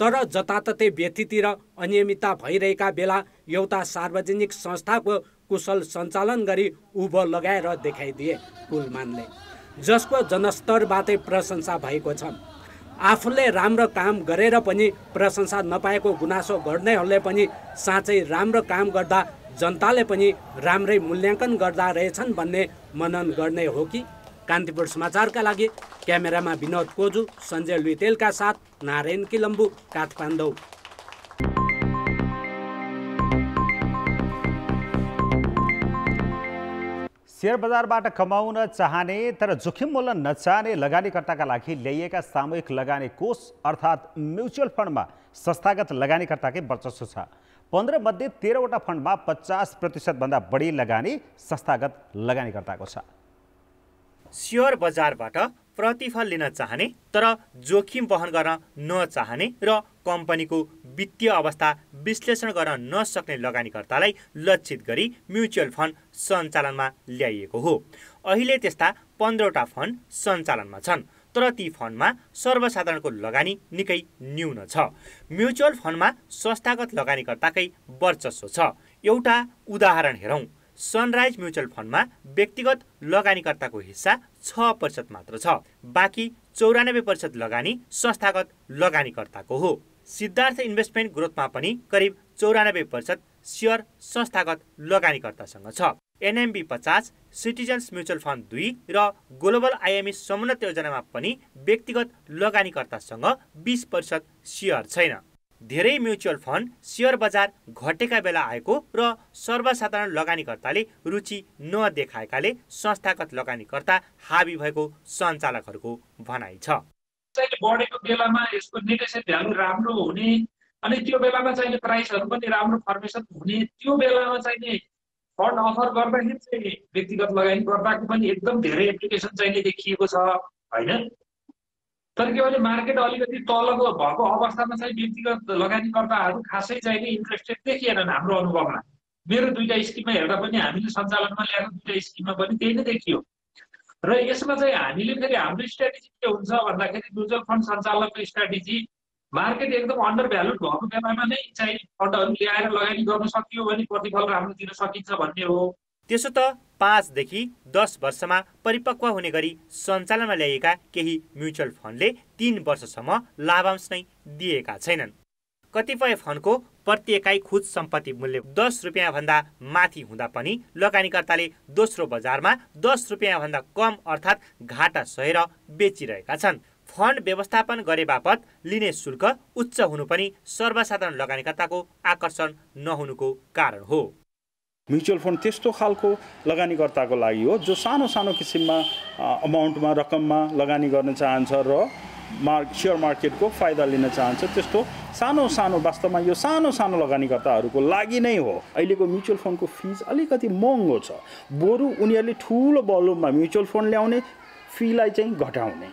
[SPEAKER 4] तर जताततै व्यथिति र अनियमितता भइरहेका बेला एउटा सार्वजनिक संस्थाको कुशल सञ्चालन गरी उभो लगाएर देखाइदिए कुलमानले, जसको जनस्तरबाटै प्रशंसा भएको छ। आफूले राम्रो काम गरेर पनि प्रशंसा नपाएको गुनासो गर्नेहरूले पनि साँच्चै राम्रो काम गर्दा जनताले पनि राम्रै मूल्याङ्कन गर्दा रहेछन् भन्ने मनन गर्ने हो कि? कान्तिपुर समाचारका लागि क्यामेरामा विनोद कोजु, सञ्जय लुइतेलका साथ नारायण किलम्बु, काठमाडौँ।
[SPEAKER 1] शेयर बजारबाट कमाउन चाहने तर जोखिम मोल्न नचाहने लगानीकर्ताका लागि ल्याइएका सामूहिक लगानी कोष अर्थात् म्युचुअल फन्डमा संस्थागत लगानीकर्ताकै वर्चस्व छ। 15 मध्ये 13वटा फन्डमा 50% भन्दा बढी लगानी संस्थागत लगानीकर्ताको छ।
[SPEAKER 3] शेयर बजारबाट प्रतिफल लिन चाहने तर जोखिम वहन गर्न नचाहने र कम्पनीको वित्तीय अवस्था विश्लेषण गर्न नसक्ने लगानीकर्तालाई लक्षित गरी म्युचुअल फन्ड सञ्चालनमा ल्याइएको हो। अहिले त्यस्ता 15वटा फन्ड सञ्चालनमा छन्, तर ती फन्डमा सर्वसाधारणको लगानी निकै न्यून छ। म्युचुअल फन्डमा संस्थागत लगानीकर्ताकै वर्चस्व छ। एउटा उदाहरण हेरौँ। सनराइज म्युचुअल फन्डमा व्यक्तिगत लगानीकर्ताको हिस्सा 6% मात्र छ। बाँकी 94% लगानी संस्थागत लगानीकर्ताको हो। सिद्धार्थ इन्भेस्टमेन्ट ग्रोथमा पनि करिब 94% सेयर संस्थागत लगानीकर्तासँग छ। एनएमबी 50, सिटिजन्स म्युचुअल फन्ड 2 र ग्लोबल आइएमई समुन्नत योजनामा पनि व्यक्तिगत लगानीकर्तासँग 20% सेयर छैन। धेरै म्युचुअल फन्ड सेयर बजार घटेका बेला आएको र सर्वसाधारण लगानीकर्ताले रुचि नदेखाएकाले संस्थागत लगानीकर्ता हावी भएको सञ्चालकहरूको भनाइ छ।
[SPEAKER 22] बढेको बेलामा यसको नेगेटिभ भ्यालु राम्रो हुने अनि त्यो बेलामा चाहिँ प्राइसहरू पनि राम्रो फर्मेसन हुने, त्यो बेलामा चाहिँ फन्ड अफर गर्दाखेरि चाहिँ व्यक्तिगत लगानीकर्ताको पनि एकदम धेरै एप्लिकेसन चाहिँ देखिएको छ हैन। तर के भने मार्केट अलिकति तलको भएको अवस्थामा चाहिँ व्यक्तिगत लगानीकर्ताहरू खासै चाहिँ इन्ट्रेस्टेड देखिएनन् हाम्रो अनुभवमा। मेरो 2टा स्किममा हेर्दा पनि हामीले सञ्चालनमा ल्याएको 2टा स्किममा पनि त्यही नै देखियो। र यसमा चाहिँ हामीले फेरि हाम्रो स्ट्राटेजी के हुन्छ भन्दाखेरि म्युचुअल फन्ड सञ्चालनको स्ट्राटेजी मार्केट एकदम अन्डर भ्यालुड भएको बेलामा नै चाहिँ फन्डहरू ल्याएर लगानी गर्न सकियो भने प्रतिफल राम्रो दिन सकिन्छ भन्ने हो।
[SPEAKER 3] त्यसो त 5 देखि 10 वर्षमा परिपक्व हुने गरी सञ्चालनमा ल्याइएका केही म्युचुअल फन्डले 3 वर्षसम्म लाभांश नै दिएका छैनन्। कतिपय फन्डको प्रति एकाइ खुद सम्पत्ति मूल्य 10 रुपियाँ भन्दा माथि हुँदा पनि लगानीकर्ताले दोस्रो बजारमा 10 रुपियाँ भन्दा कम अर्थात् घाटा सहेर बेचिरहेका छन्। फन्ड व्यवस्थापन गरे बापत लिने शुल्क उच्च हुनु पनि सर्वसाधारण लगानीकर्ताको आकर्षण नहुनुको कारण हो।
[SPEAKER 23] म्युचुअल फन्ड त्यस्तो खालको लगानीकर्ताको लागि हो जो सानो सानो किसिममा अमाउन्टमा रकममा लगानी गर्न चाहन्छ र सेयर मार्केटको फाइदा लिन चाहन्छ। त्यस्तो सानो सानो वास्तवमा यो सानो सानो लगानीकर्ताहरूको लागि नै हो। अहिलेको म्युचुअल फन्डको फिज अलिकति महँगो छ। बरु उनीहरूले ठुलो भोल्युममा म्युचुअल फन्ड ल्याउने फीलाई चाहिँ घटाउने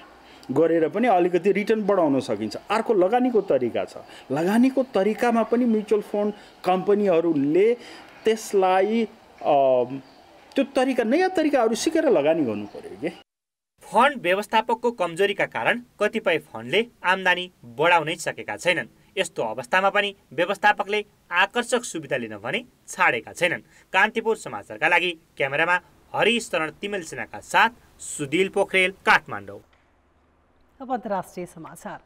[SPEAKER 23] गरेर पनि अलिकति रिटर्न बढाउन सकिन्छ। अर्को लगानीको तरिका छ। लगानीको तरिकामा पनि म्युचुअल फन्ड कम्पनीहरूले त्यसलाई त्यो तरिका नयाँ तरिकाहरू सिकेर लगानी गर्नु पर्यो के।
[SPEAKER 3] फन्ड व्यवस्थापकको कमजोरीका कारण कतिपय फन्डले आम्दानी बढाउनै सकेका छैनन्। यस्तो अवस्थामा पनि व्यवस्थापकले आकर्षक सुविधा लिन भने छाडेका छैनन्। कान्तिपुर समाचारका लागि क्यामेरामा हरिशरण तिमेल सेनाका साथ सुदिल पोखरेल, काठमाडौँ।
[SPEAKER 2] अब अन्तर्राष्ट्रिय समाचार।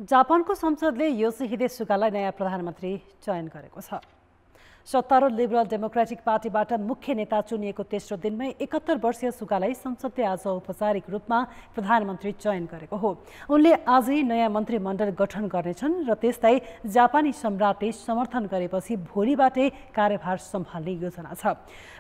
[SPEAKER 2] जापानको संसदले योसिहिदे सुगालाई नयाँ प्रधानमन्त्री चयन गरेको छ। सत्तारूढ लिबरल डेमोक्रेटिक पार्टीबाट मुख्य नेता चुनिएको तेस्रो दिनमै 71 वर्षीय सुगालाई संसदले आज औपचारिक रूपमा प्रधानमन्त्री चयन गरेको हो। उनले आजै नयाँ मन्त्रीमण्डल गठन गर्नेछन् र त्यसलाई जापानी सम्राटले समर्थन गरेपछि भोलिबाटै कार्यभार सम्हाल्ने योजना छ।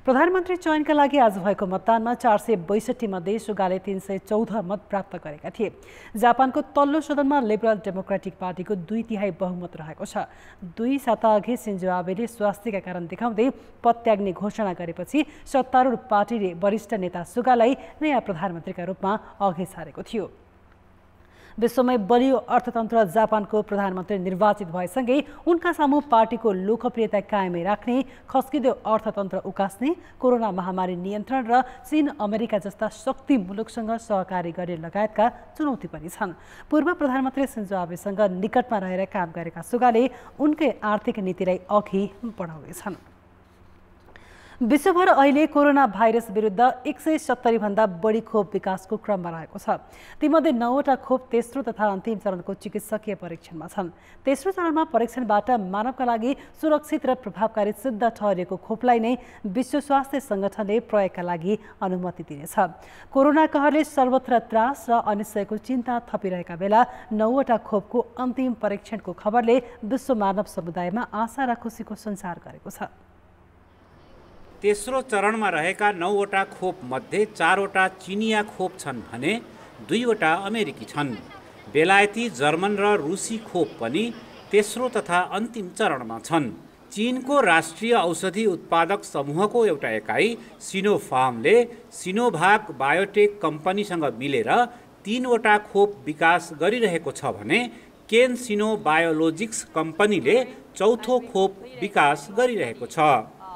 [SPEAKER 2] प्रधानमन्त्री चयनका लागि आज भएको मतदानमा 462 मध्ये सुगाले 314 मत प्राप्त गरेका थिए। जापानको तल्लो सदनमा लिबरल डेमोक्रेटिक पार्टीको 2/3 बहुमत रहेको छ। 2 साताअघि सिन्जो आबेले स्वास्थ्यका कारण देखाउँदै पद त्याग्ने घोषणा गरेपछि सत्तारूढ पार्टीले वरिष्ठ नेता सुगालाई नयाँ प्रधानमन्त्रीका रूपमा अघि सारेको थियो। विश्वमै बलियो अर्थतन्त्र जापानको प्रधानमन्त्री निर्वाचित भएसँगै उनका सामु पार्टीको लोकप्रियता कायमै राख्ने, खस्किँदो अर्थतन्त्र उकास्ने, कोरोना महामारी नियन्त्रण र चीन अमेरिका जस्ता शक्ति मुलुकसँग सहकारी गर्ने लगायतका चुनौती पनि छन्। पूर्व प्रधानमन्त्री सिन्जो आबेसँग निकटमा रहेर काम गरेका सुगाले उनकै आर्थिक नीतिलाई अघि बढाउनेछन्। विश्वभर अहिले कोरोना भाइरस विरुद्ध 170 भन्दा बढी खोप विकासको क्रममा रहेको छ। तीमध्ये 9वटा खोप तेस्रो तथा अन्तिम चरणको चिकित्सकीय परीक्षणमा छन्। तेस्रो चरणमा परीक्षणबाट मानवका लागि सुरक्षित र प्रभावकारी सिद्ध ठहरेको खोपलाई नै विश्व स्वास्थ्य संगठनले प्रयोगका लागि अनुमति दिनेछ। कोरोना कहरले सर्वत्र त्रास र अनिश्चयको चिन्ता थपिरहेका बेला 9वटा खोपको अन्तिम परीक्षणको खबरले विश्व मानव समुदायमा आशा र खुसीको सञ्चार गरेको छ।
[SPEAKER 4] तेस्रो चरणमा रहेका 9वटा खोप मध्ये 4वटा चिनिया खोप छन् भने 2वटा अमेरिकी छन्। बेलायती, जर्मन र रुसी खोप पनि तेस्रो तथा अन्तिम चरणमा छन्। चीनको राष्ट्रिय औषधि उत्पादक समूहको एउटा एकाइ सिनोफार्मले सिनोभाक बायोटेक कम्पनीसँग मिलेर 3वटा खोप विकास गरिरहेको छ भने केनसिनो बायोलोजिक्स कम्पनीले चौथो खोप विकास गरिरहेको छ।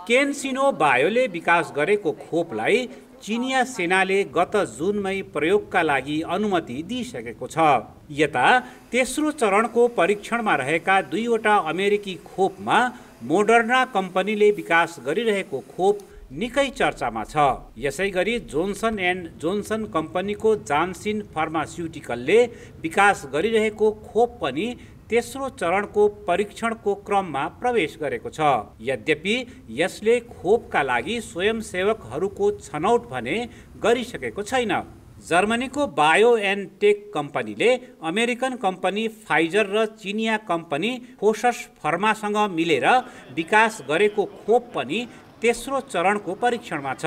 [SPEAKER 4] केनसिनो बायोले विकास गरेको खोपलाई चिनिया सेनाले गत जुनमै प्रयोगका लागि अनुमति दिइसकेको छ। यता तेस्रो चरणको परीक्षणमा रहेका 2वटा अमेरिकी खोपमा मोडर्ना कम्पनीले विकास गरिरहेको खोप निकै चर्चामा छ। यसैगरी जोन्सन एन्ड जोन्सन कम्पनीको जानसिन फार्मास्युटिकलले विकास गरिरहेको खोप पनि तेस्रो चरणको परीक्षणको क्रममा प्रवेश गरेको छ। यद्यपि यसले खोपका लागि स्वयंसेवकहरूको छनौट भने गरिसकेको छैन। जर्मनीको बायोएनटेक कम्पनीले अमेरिकन कम्पनी फाइजर र चिनिया कम्पनी फोसस फर्मासँग मिलेर विकास गरेको खोप पनि तेस्रो चरणको परीक्षणमा छ।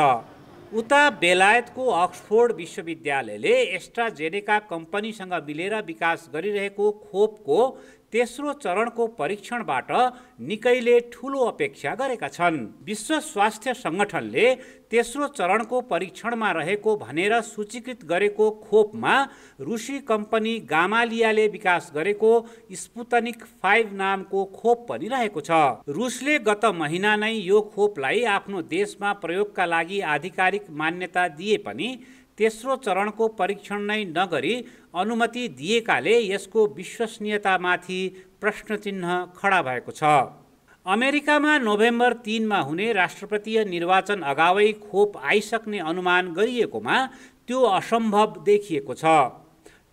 [SPEAKER 4] उता बेलायतको अक्सफोर्ड विश्वविद्यालयले एस्ट्राजेनेका कम्पनीसँग मिलेर विकास गरिरहेको खोपको तेस्रो चरणको परीक्षणबाट निकैले ठूलो अपेक्षा गरेका छन्। विश्व स्वास्थ्य संगठनले तेस्रो चरणको परीक्षणमा रहेको भनेर सूचीकृत गरेको खोपमा रुसी कम्पनी गामालियाले विकास गरेको स्पुतनिक 5 नामको खोप पनि रहेको छ। रुसले गत महिना नै यो खोपलाई आफ्नो देशमा प्रयोगका लागि आधिकारिक मान्यता दिए पनि तेस्रो चरणको परीक्षण नै नगरी अनुमति दिएकाले यसको विश्वसनीयतामाथि प्रश्नचिह्न खडा भएको छ। अमेरिकामा नोभेम्बर 3 मा हुने राष्ट्रपतीय निर्वाचन अगावै खोप आइसक्ने अनुमान गरिएकोमा त्यो असम्भव देखिएको छ।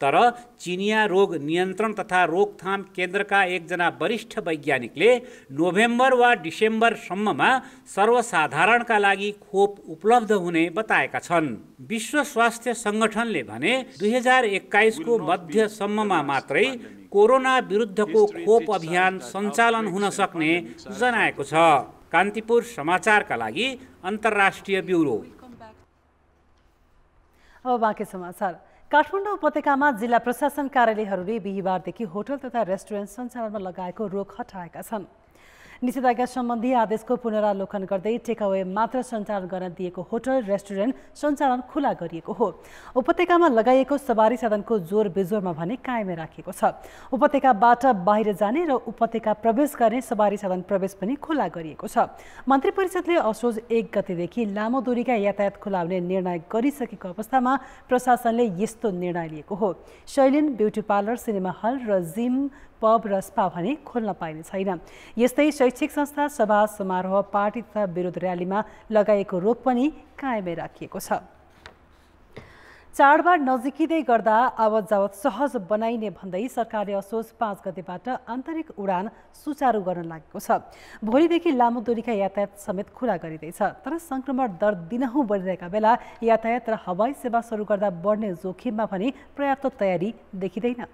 [SPEAKER 4] तर चिनिया रोग नियन्त्रण तथा रोकथाम केन्द्रका एकजना वरिष्ठ वैज्ञानिकले नोभेम्बर वा डिसेम्बरसम्ममा सर्वसाधारणका लागि खोप उपलब्ध हुने बताएका छन्। विश्व स्वास्थ्य संगठनले भने 2021 को मध्यसम्ममा मात्रै कोरोना विरुद्धको खोप अभियान सञ्चालन हुन सक्ने जनाएको छ। कान्तिपुर समाचारका लागि अन्तर्राष्ट्रिय ब्युरो।
[SPEAKER 2] अब बाँकी समाचार। काठमाडौँ उपत्यकामा जिल्ला प्रशासन कार्यालयहरूले बिहिबारदेखि होटल तथा रेस्टुरेन्ट सञ्चालनमा लगाएको रोक हटाएका छन्। निषेधाज्ञा सम्बन्धी आदेशको पुनरावलोकन गर्दै टेकअवे मात्र सञ्चालन गर्न दिएको होटल रेस्टुरेन्ट सञ्चालन खुला गरिएको हो। उपत्यकामा लगाइएको सवारी साधनको जोर बेजोरमा भने कायमै राखिएको छ। उपत्यकाबाट बाहिर जाने र उपत्यका प्रवेश गर्ने सवारी साधन प्रवेश पनि खुला गरिएको छ। मन्त्री परिषदले असोज 1 गतेदेखि लामो दूरीका यातायात खुलाउने निर्णय गरिसकेको अवस्थामा प्रशासनले यस्तो निर्णय लिएको हो। शैलिन, ब्युटी पार्लर, सिनेमा हल र जिम, पब र स्पा भने खोल्न पाइने छैन। यस्तै शैक्षिक संस्था, सभा समारोह, पार्टी तथा विरोध र्यालीमा लगाइएको रोक पनि कायमै राखिएको छ। चाडबाड नजिकिँदै गर्दा आवत जावत सहज बनाइने भन्दै सरकारले असोज 5 गतेबाट आन्तरिक उडान सुचारू गर्न लागेको छ। भोलिदेखि लामो दूरीका यातायात समेत खुला गरिँदैछ। तर संक्रमण दर दिनहुँ बढिरहेका बेला यातायात र हवाई सेवा सुरु गर्दा बढ्ने जोखिममा पनि पर्याप्त तयारी देखिँदैन।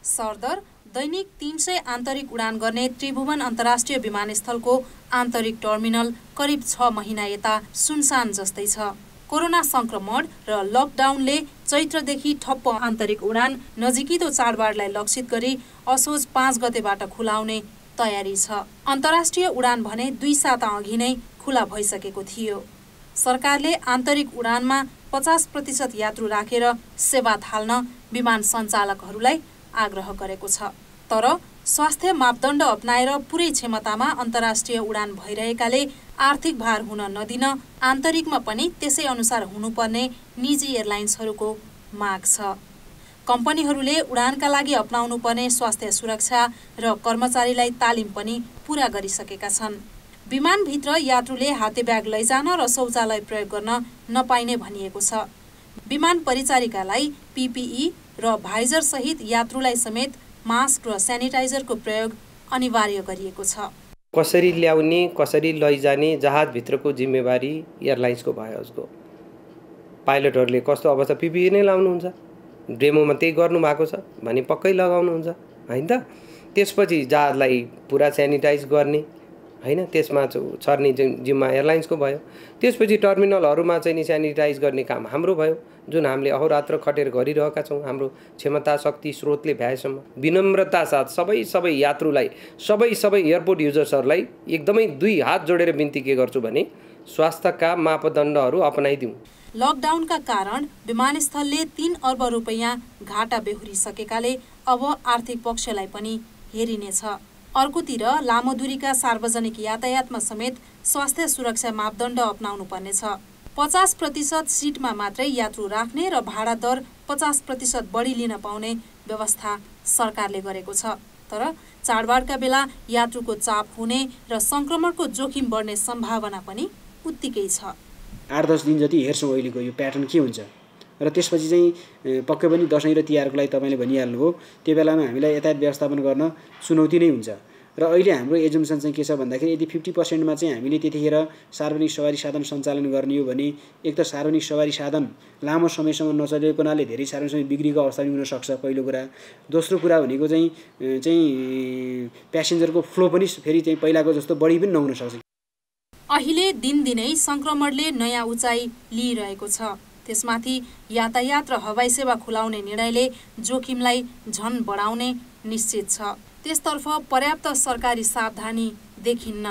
[SPEAKER 5] सरदर दैनिक 300 आन्तरिक उडान गर्ने त्रिभुवन अन्तर्राष्ट्रिय विमानस्थलको आन्तरिक टर्मिनल करिब 6 महिना यता सुनसान जस्तै छ। कोरोना संक्रमण र लकडाउनले चैत्रदेखि ठप्प आन्तरिक उडान नजिकिदो चाडबाडलाई लक्षित गरी असोज 5 गतेबाट खुलाउने तयारी छ। अन्तर्राष्ट्रिय उडान भने 2 साता अघि नै खुला भइसकेको थियो। सरकारले आन्तरिक उडानमा 50% यात्रु राखेर सेवा थाल्न विमान सञ्चालकहरूलाई आग्रह गरेको छ। तर स्वास्थ्य मापदण्ड अपनाएर पुरै क्षमतामा अन्तर्राष्ट्रिय उडान भइरहेकाले आर्थिक भार हुन नदिन आन्तरिकमा पनि त्यसै अनुसार हुनुपर्ने निजी एयरलाइन्सहरूको माग छ। कम्पनीहरूले उडानका लागि अपनाउनु पर्ने स्वास्थ्य सुरक्षा र कर्मचारीलाई तालिम पनि पूरा गरिसकेका छन्। विमानभित्र यात्रुले हाते ब्याग लैजान र शौचालय प्रयोग गर्न नपाइने भनिएको छ। विमान परिचारिकालाई PPE र भाइजर सहित यात्रुलाई समेत मास्क र सेनिटाइजरको प्रयोग अनिवार्य गरिएको छ।
[SPEAKER 6] कसरी ल्याउने कसरी लैजाने जहाजभित्रको जिम्मेवारी एयरलाइन्सको भयो। उसको पाइलटहरूले कस्तो अवस्था PPE नै लाउनुहुन्छ, डेमोमा त्यही गर्नु भएको छ भने पक्कै लगाउनुहुन्छ हैन त। त्यसपछि जहाजलाई पुरा सेनिटाइज गर्ने हैन, त्यसमा छर्ने जिम्मा एयरलाइन्सको भयो। त्यसपछि टर्मिनलहरूमा चाहिँ नि सेनिटाइज गर्ने काम हाम्रो भयो, जुन हामीले अहोरात्र खटेर गरिरहेका छौँ। हाम्रो क्षमता शक्ति स्रोतले भ्याएसम्म विनम्रता साथ सबै यात्रुलाई सबै एयरपोर्ट युजर्सहरूलाई एकदमै 2 हात जोडेर बिन्ती के गर्छु भने स्वास्थ्यका मापदण्डहरू अपनाइदिउँ।
[SPEAKER 5] लकडाउनका कारण विमानस्थलले 3 अर्ब रुपैयाँ घाटा बेहोरिसकेकाले अब आर्थिक पक्षलाई पनि हेरिनेछ। अर्कोतिर लामो दूरीका सार्वजनिक यातायातमा समेत स्वास्थ्य सुरक्षा मापदण्ड अपनाउनु पर्नेछ। 50% सिटमा मात्रै यात्रु राख्ने र भाडा दर 50% बढी लिन पाउने व्यवस्था सरकारले गरेको छ। तर चाडबाडका बेला यात्रुको चाप हुने र संक्रमणको जोखिम बढ्ने सम्भावना पनि उत्तिकै छ।
[SPEAKER 8] 8-10 दिन जति हेर्छौँ अहिलेको यो प्याटर्न के हुन्छ र त्यसपछि चाहिँ पक्कै पनि दशैं र तिहारको लागि तपाईँले भनिहाल्नुभयो, त्यो बेलामा हामीलाई यातायात व्यवस्थापन गर्न चुनौती नै हुन्छ। र अहिले हाम्रो एजुम्सन चाहिँ के छ भन्दाखेरि यदि 50%मा चाहिँ हामीले त्यतिखेर सार्वजनिक सवारी साधन सञ्चालन गर्ने हो भने एक त सार्वजनिक सवारी साधन लामो समयसम्म नचलेको हुनाले धेरै सार्वजनिक बिग्रीको अवस्था पनि हुन सक्छ पहिलो कुरा। दोस्रो कुरा भनेको चाहिँ प्यासेन्जरको फ्लो पनि फेरि चाहिँ पहिलाको जस्तो बढी पनि नहुन सक्छ।
[SPEAKER 5] अहिले दिनदिनै संक्रमणले नयाँ उचाइ लिइरहेको छ। त्यसमाथि यातायात र हवाई सेवा खुलाउने निर्णयले जोखिमलाई झन बढाउने निश्चित छ। त्यसतर्फ पर्याप्त सरकारी सावधानी देखिन्न।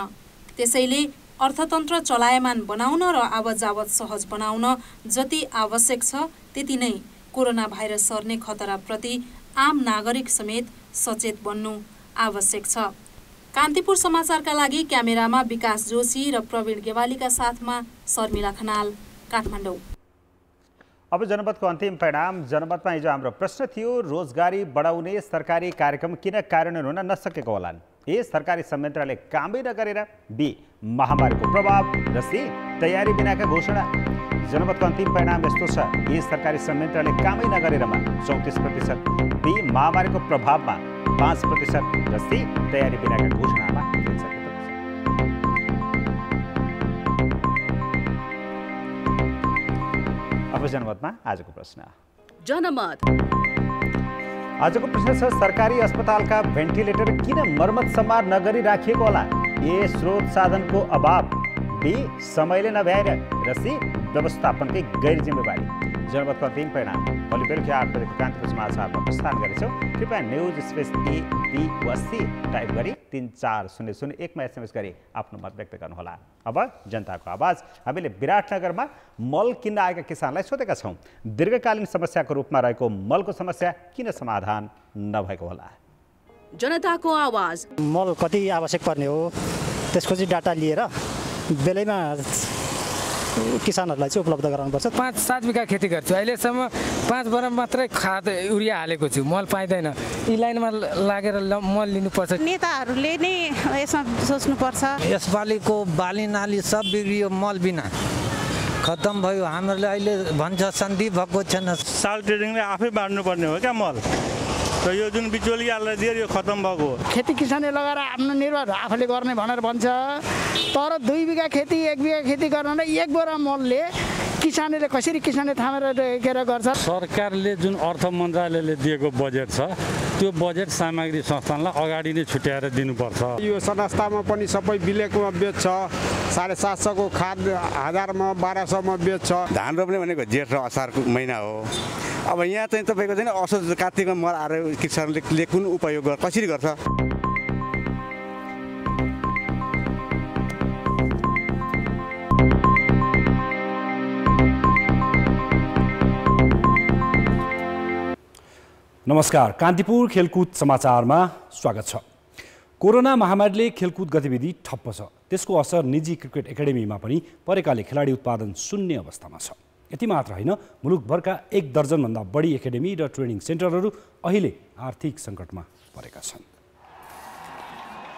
[SPEAKER 5] त्यसैले अर्थतन्त्र चलायमान बनाउन र आवतजावत सहज बनाउन जति आवश्यक छ त्यति नै कोरोना भाइरस सर्ने खतराप्रति आम नागरिक समेत सचेत बन्नु आवश्यक छ। कान्तिपुर समाचारका लागि क्यामेरामा विकास जोशी र प्रवीण गेवालीका साथमा शर्मिला खनाल, काठमाडौँ।
[SPEAKER 1] अब जनमतको अन्तिम परिणाम। जनमतमा हिजो हाम्रो प्रश्न थियो, रोजगारी बढाउने सरकारी कार्यक्रम किन कार्यान्वयन हुन नसकेको होलान्? ए, सरकारी संयन्त्रले कामै नगरेर, बी, महामारीको प्रभाव, र सी, तयारी बिनाका घोषणा। जनमतको अन्तिम परिणाम यस्तो छ, ए, सरकारी संयन्त्रले कामै नगरेरमा 34%, बी, महामारीको प्रभावमा 5% र सी, तयारी बिनाका घोषणामा 63%। अब जनमतमा आजको प्रश्न।
[SPEAKER 2] जनमत
[SPEAKER 1] आजको प्रश्न छ, सरकारी अस्पतालका भेन्टिलेटर किन मर्मत सम्हार नगरी राखिएको होला? ए, स्रोत साधनको अभाव, बी, समयले नभ्याएर, र सी, व्यवस्थापनकै गैर जिम्मेवारी। जनमतको अन्तिम परिणाम भोलि बेलुका 8 बजेको कान्तिपुर समाचारमा प्रसारण गर्नेछौँ। कृपया न्युज स्पेस ए, बी वा सी टाइप गरी 34001मा SMS गरी आफ्नो मत व्यक्त गर्नुहोला। अब जनताको आवाज। हामीले विराटनगरमा मल किन्न आएका किसानलाई सोधेका छौँ, दीर्घकालीन समस्याको रूपमा रहेको मलको समस्या किन समाधान नभएको होला?
[SPEAKER 2] जनताको आवाज।
[SPEAKER 9] मल कति आवश्यक पर्ने हो त्यसको चाहिँ डाटा लिएर बेलैमा किसानहरूलाई चाहिँ उपलब्ध गराउनुपर्छ।
[SPEAKER 24] 5-7 बिघा खेती गर्छु, अहिलेसम्म 5 बराम मात्रै खाद युरिया हालेको छु, मल पाइँदैन। यी लाइनमा लागेर मल लिनुपर्छ।
[SPEAKER 25] नेताहरूले नै यसमा सोच्नुपर्छ।
[SPEAKER 26] यसपालिको बाली नाली सब बिग्रियो, मल बिना खत्तम भयो। हामीहरूले अहिले भन्छ सन्धि भएको छैन।
[SPEAKER 23] साल ट्रेडिङले आफै बाँड्नुपर्ने हो क्या मल, र यो जुन बिचौलियालाई दियो यो खत्तम भएको हो।
[SPEAKER 25] खेती किसानले लगाएर आफ्नो निर्वाह आफूले गर्ने भनेर भन्छ, तर 2 बिघा खेती 1 बिघा खेती गर्न 1 बोरा मलले किसानले कसरी थामेर गर्छ?
[SPEAKER 27] सरकारले जुन अर्थ मन्त्रालयले दिएको बजेट छ त्यो बजेट सामग्री संस्थानलाई अगाडि नै छुट्याएर दिनुपर्छ।
[SPEAKER 28] यो सदस्यतामा पनि सबै बिलेकोमा बेच्छ, 750 को खाद 1000 मा 1200 मा बेच्छ।
[SPEAKER 29] धान रोप्ने भनेको जेठ र असारको महिना हो। अब यहाँ चाहिँ तपाईँको चाहिँ असोज कार्तिकमा मल आएर किसानले कुन उपयोग कसरी गर्छ?
[SPEAKER 30] नमस्कार, कान्तिपुर खेलकुद समाचारमा स्वागत छ। कोरोना महामारीले खेलकुद गतिविधि ठप्प छ, त्यसको असर निजी क्रिकेट एकाडेमीमा पनि परेकाले खेलाडी उत्पादन शून्य अवस्थामा छ। यति मात्र होइन, मुलुकभरका 1 दर्जनभन्दा बढी एकाडेमी र ट्रेनिङ सेन्टरहरू अहिले आर्थिक सङ्कटमा परेका छन्।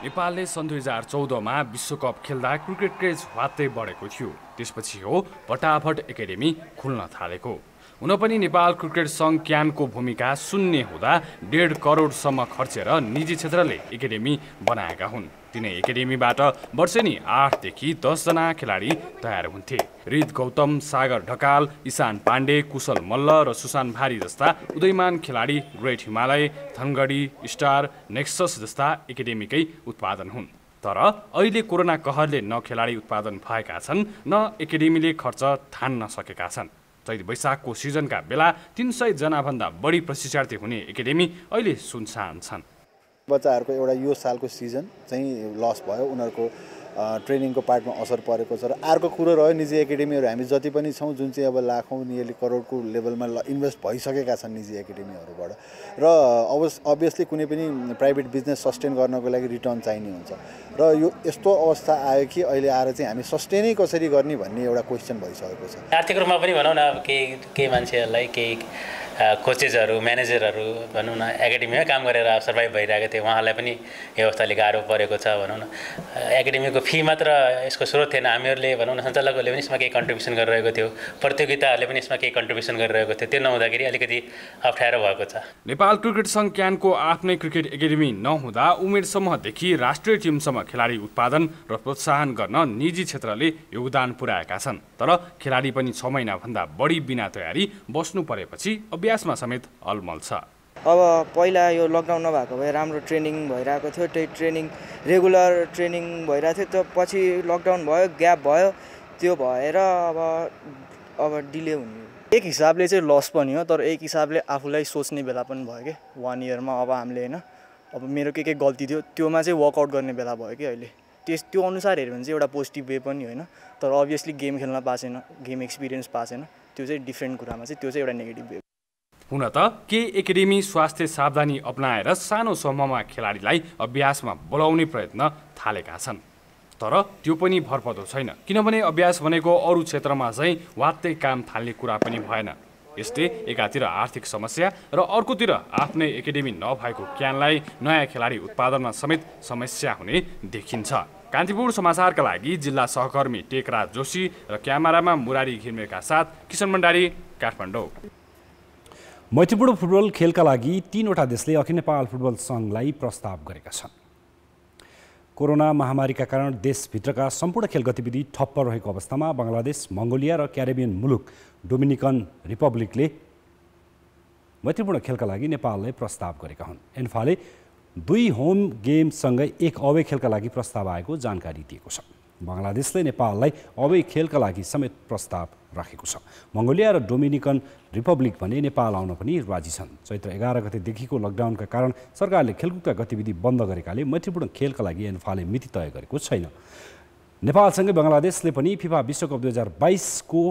[SPEAKER 7] नेपालले सन् 2014मा विश्वकप खेल्दा क्रिकेट क्रेज वात्तै बढेको थियो। त्यसपछि हो फटाफट एकाडेमी खुल्न थालेको। हुन पनि नेपाल क्रिकेट सङ्घ क्यानको भूमिका शून्य हुँदा 1.5 करोडसम्म खर्चेर निजी क्षेत्रले एकाडेमी बनाएका हुन्। तिनै एकाडेमीबाट वर्षेनी 8 देखि 10 जना खेलाडी तयार हुन्थे। रित गौतम, सागर ढकाल, ईशान पाण्डे, कुशल मल्ल र सुशान भारी जस्ता उदयमान खेलाडी great Himalaya, Dhangadhi, star, nexus जस्ता एकाडेमीकै उत्पादन हुन्। तर अहिले कोरोना कहरले न खेलाडी उत्पादन भएका छन् न एकाडेमीले खर्च थान्न सकेका छन्। चैत वैशाखको सिजनका बेला 300 जनाभन्दा बढी प्रशिक्षार्थी हुने एकाडेमी अहिले सुनसान छन्।
[SPEAKER 10] बच्चाहरूको एउटा यो सालको सिजन चाहिँ लस भयो, उनीहरूको ट्रेनिङको पार्टमा असर परेको छ। र अर्को कुरो रह्यो निजी एकाडेमीहरू हामी जति पनि छौँ जुन चाहिँ अब लाखौँ नियरली करोडको लेभलमा इन्भेस्ट भइसकेका छन् निजी एकाडेमीहरूबाट। र अभियसली कुनै पनि प्राइभेट बिजनेस सस्टेन गर्नको लागि रिटर्न चाहिने हुन्छ। र यो यस्तो अवस्था आयो कि अहिले आएर चाहिँ हामी सस्टेनै कसरी गर्ने भन्ने एउटा क्वेसन भइसकेको छ।
[SPEAKER 11] आर्थिक रूपमा पनि भनौँ न, अब केही मान्छेहरूलाई केही कोचेसहरू म्यानेजरहरू भनौँ न एकाडेमीमा काम गरेर सर्भाइभ भइरहेको थियो, उहाँहरूलाई पनि यो अवस्थाले गाह्रो परेको छ। भनौँ न एकाडेमीको फी मात्र यसको स्रोत थिएन, हामीहरूले भनौँ न सञ्चालकहरूले पनि यसमा केही कन्ट्रिब्युसन गरिरहेको थियो, प्रतियोगिताहरूले पनि यसमा केही कन्ट्रिब्युसन गरिरहेको थियो। त्यो नहुँदाखेरि अलिकति अप्ठ्यारो भएको छ।
[SPEAKER 7] नेपाल क्रिकेट सङ्घ क्यानको आफ्नै क्रिकेट एकाडेमी नहुँदा उमेर समूहदेखि राष्ट्रिय टिमसम्म खेलाडी उत्पादन र प्रोत्साहन गर्न निजी क्षेत्रले योगदान पुर्याएका छन्। तर खेलाडी पनि 6 महिनाभन्दा बढी बिना तयारी बस्नु परेपछि अभ्यासमा समेत अलमल छ।
[SPEAKER 12] अब पहिला यो लकडाउन नभएको भए राम्रो ट्रेनिङ भइरहेको थियो, त्यही ट्रेनिङ रेगुलर ट्रेनिङ भइरहेको थियो। त्यो पछि लकडाउन भयो, ग्याप भयो, त्यो भएर अब डिले हुने।
[SPEAKER 13] एक हिसाबले चाहिँ लस पनि हो, तर एक हिसाबले आफूलाई सोच्ने बेला पनि भयो कि 1 इयरमा अब हामीले होइन अब मेरो के गल्ती थियो त्योमा चाहिँ वर्कआउट गर्ने बेला भयो कि अहिले। त्यो अनुसार हेऱ्यो भने चाहिँ एउटा पोजिटिभ वे पनि होइन, तर अभियसली गेम खेल्न पाएन, गेम एक्सपिरियन्स पाएन, त्यो चाहिँ डिफ्रेन्ट कुरामा चाहिँ त्यो चाहिँ एउटा नेगेटिभ वे।
[SPEAKER 7] हुन त के एकाडेमी स्वास्थ्य सावधानी अपनाएर सानो समूहमा खेलाडीलाई अभ्यासमा बोलाउने प्रयत्न थालेका छन्। तर त्यो पनि भरपर्दो छैन, किनभने अभ्यास भनेको अरू क्षेत्रमा चाहिँ वात्तै काम थाल्ने कुरा पनि भएन। यस्तै एकातिर आर्थिक समस्या र अर्कोतिर आफ्नै एकाडेमी नभएको क्यानलाई नयाँ खेलाडी उत्पादनमा समेत समस्या हुने देखिन्छ। कान्तिपुर समाचारका लागि जिल्ला सहकर्मी टेकराज जोशी र क्यामेरामा मुरारी घिमिरेका साथ किशन भण्डारी, काठमाडौँ।
[SPEAKER 30] मैत्रीपूर्ण फुटबल खेलका लागि 3वटा देशले अखिल नेपाल फुटबल सङ्घलाई प्रस्ताव गरेका छन्। कोरोना महामारीका कारण देशभित्रका सम्पूर्ण खेल गतिविधि ठप्प रहेको अवस्थामा बङ्गलादेश, मङ्गोलिया र क्यारेबियन मुलुक डोमिनिकन रिपब्लिकले मैत्रीपूर्ण खेलका लागि नेपाललाई प्रस्ताव गरेका हुन्। एन्फाले 2 होम गेमसँगै 1 अवे खेलका लागि प्रस्ताव आएको जानकारी दिएको छ। बङ्गलादेशले नेपाललाई अवे खेलका लागि समेत प्रस्ताव राखेको छ। मङ्गोलिया र डोमिनिकन रिपब्लिक भने नेपाल आउन पनि राजी छन्। चैत्र 11 गतेदेखिको लकडाउनका कारण सरकारले खेलकुदका गतिविधि बन्द गरेकाले मैत्रीपूर्ण खेलका लागि एन्फाले मिति तय गरेको छैन। नेपालसँगै बङ्गलादेशले पनि फिफा विश्वकप 2022को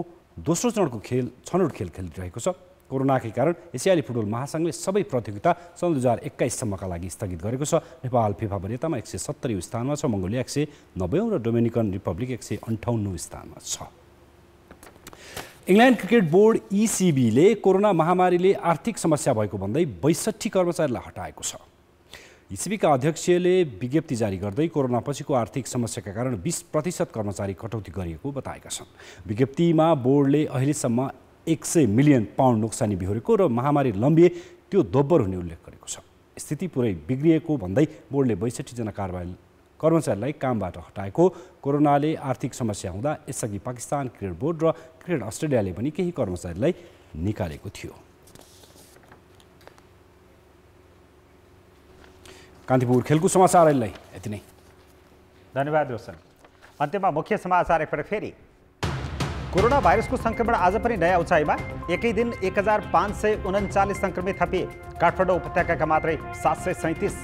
[SPEAKER 30] दोस्रो चरणको छनौट खेल खेलिरहेको छ। कोरोनाकै कारण एसियाली फुटबल महासङ्घले सबै प्रतियोगिता सन् 2021सम्मका लागि स्थगित गरेको छ। नेपाल फिफा वरियतामा 170औं स्थानमा छ, मङ्गोलिया 190औं र डोमिनिकन रिपब्लिक 158औं स्थानमा छ। इङ्ल्यान्ड क्रिकेट बोर्ड ECBले कोरोना महामारीले आर्थिक समस्या भएको भन्दै 62 कर्मचारीलाई हटाएको छ। ECBका अध्यक्षले विज्ञप्ति जारी गर्दै कोरोना पछिको आर्थिक समस्याका कारण 20% कर्मचारी कटौती गरिएको बताएका छन्। विज्ञप्तिमा बोर्डले अहिलेसम्म 100 मिलियन पाउन्ड नोक्सानी बिहोरेको र महामारी लम्बिए त्यो दोब्बर हुने उल्लेख गरेको छ। स्थिति पुरै बिग्रिएको भन्दै बोर्डले 62 जना कर्मचारीलाई कामबाट हटाएको। कोरोनाले आर्थिक समस्या हुँदा यसअघि पाकिस्तान क्रिकेट बोर्ड र क्रिकेट अस्ट्रेलियाले पनि केही कर्मचारीलाई निकालेको थियो। कान्तिपुर खेलकुद समाचार अहिले यति नै।
[SPEAKER 1] धन्यवाद रोशन। अन्त्यमा मुख्य समाचार एकपटक फेरि। कोरोना भाइरसको संक्रमण आज पनि नयाँ उचाइमा, एकै दिन 1539 संक्रमित थपिए। काठमाडौँ उपत्यकाका मात्रै 737।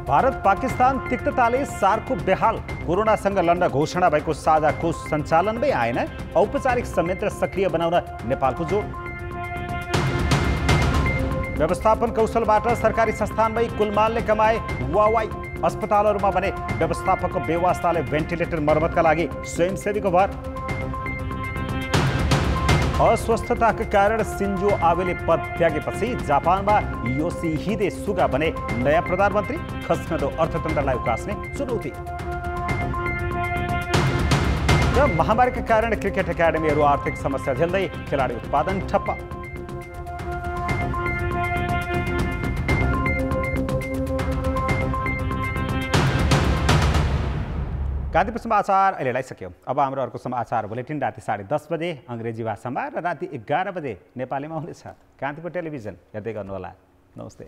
[SPEAKER 1] भारत पाकिस्तान तिक्तताले सार्कको बेहाल, कोरोनासँग लड्न घोषणा भएको साझा कोष सञ्चालनमै आएन, औपचारिक संयन्त्र सक्रिय बनाउन नेपालको जोड। व्यवस्थापन कौशलबाट सरकारी संस्थानमै कुलमालले कमाए वावाई, अस्पतालहरूमा भने व्यवस्थापकको बेवास्ताले भेन्टिलेटर मर्मतका लागि स्वयंसेवीको भर। अस्वस्थताका कारण सिन्जो आबेले पद त्यागेपछि जापानमा योसिहिदे सुगा बने नयाँ प्रधानमन्त्री। खस्कँदो अर्थतन्त्रलाई उकास्ने चुनौती। र महामारीका कारण क्रिकेट एकाडेमीहरू आर्थिक समस्या झेल्दै खेलाडी उत्पादन ठप्प। कान्तिपुर समाचार अहिलेलाई सक्यो। अब हाम्रो अर्को समाचार बुलेटिन राति 10:30 बजे अङ्ग्रेजी भाषामा र राति 11 बजे नेपालीमा हुनेछ। कान्तिपुर टेलिभिजन हेर्दै गर्नुहोला। नमस्ते।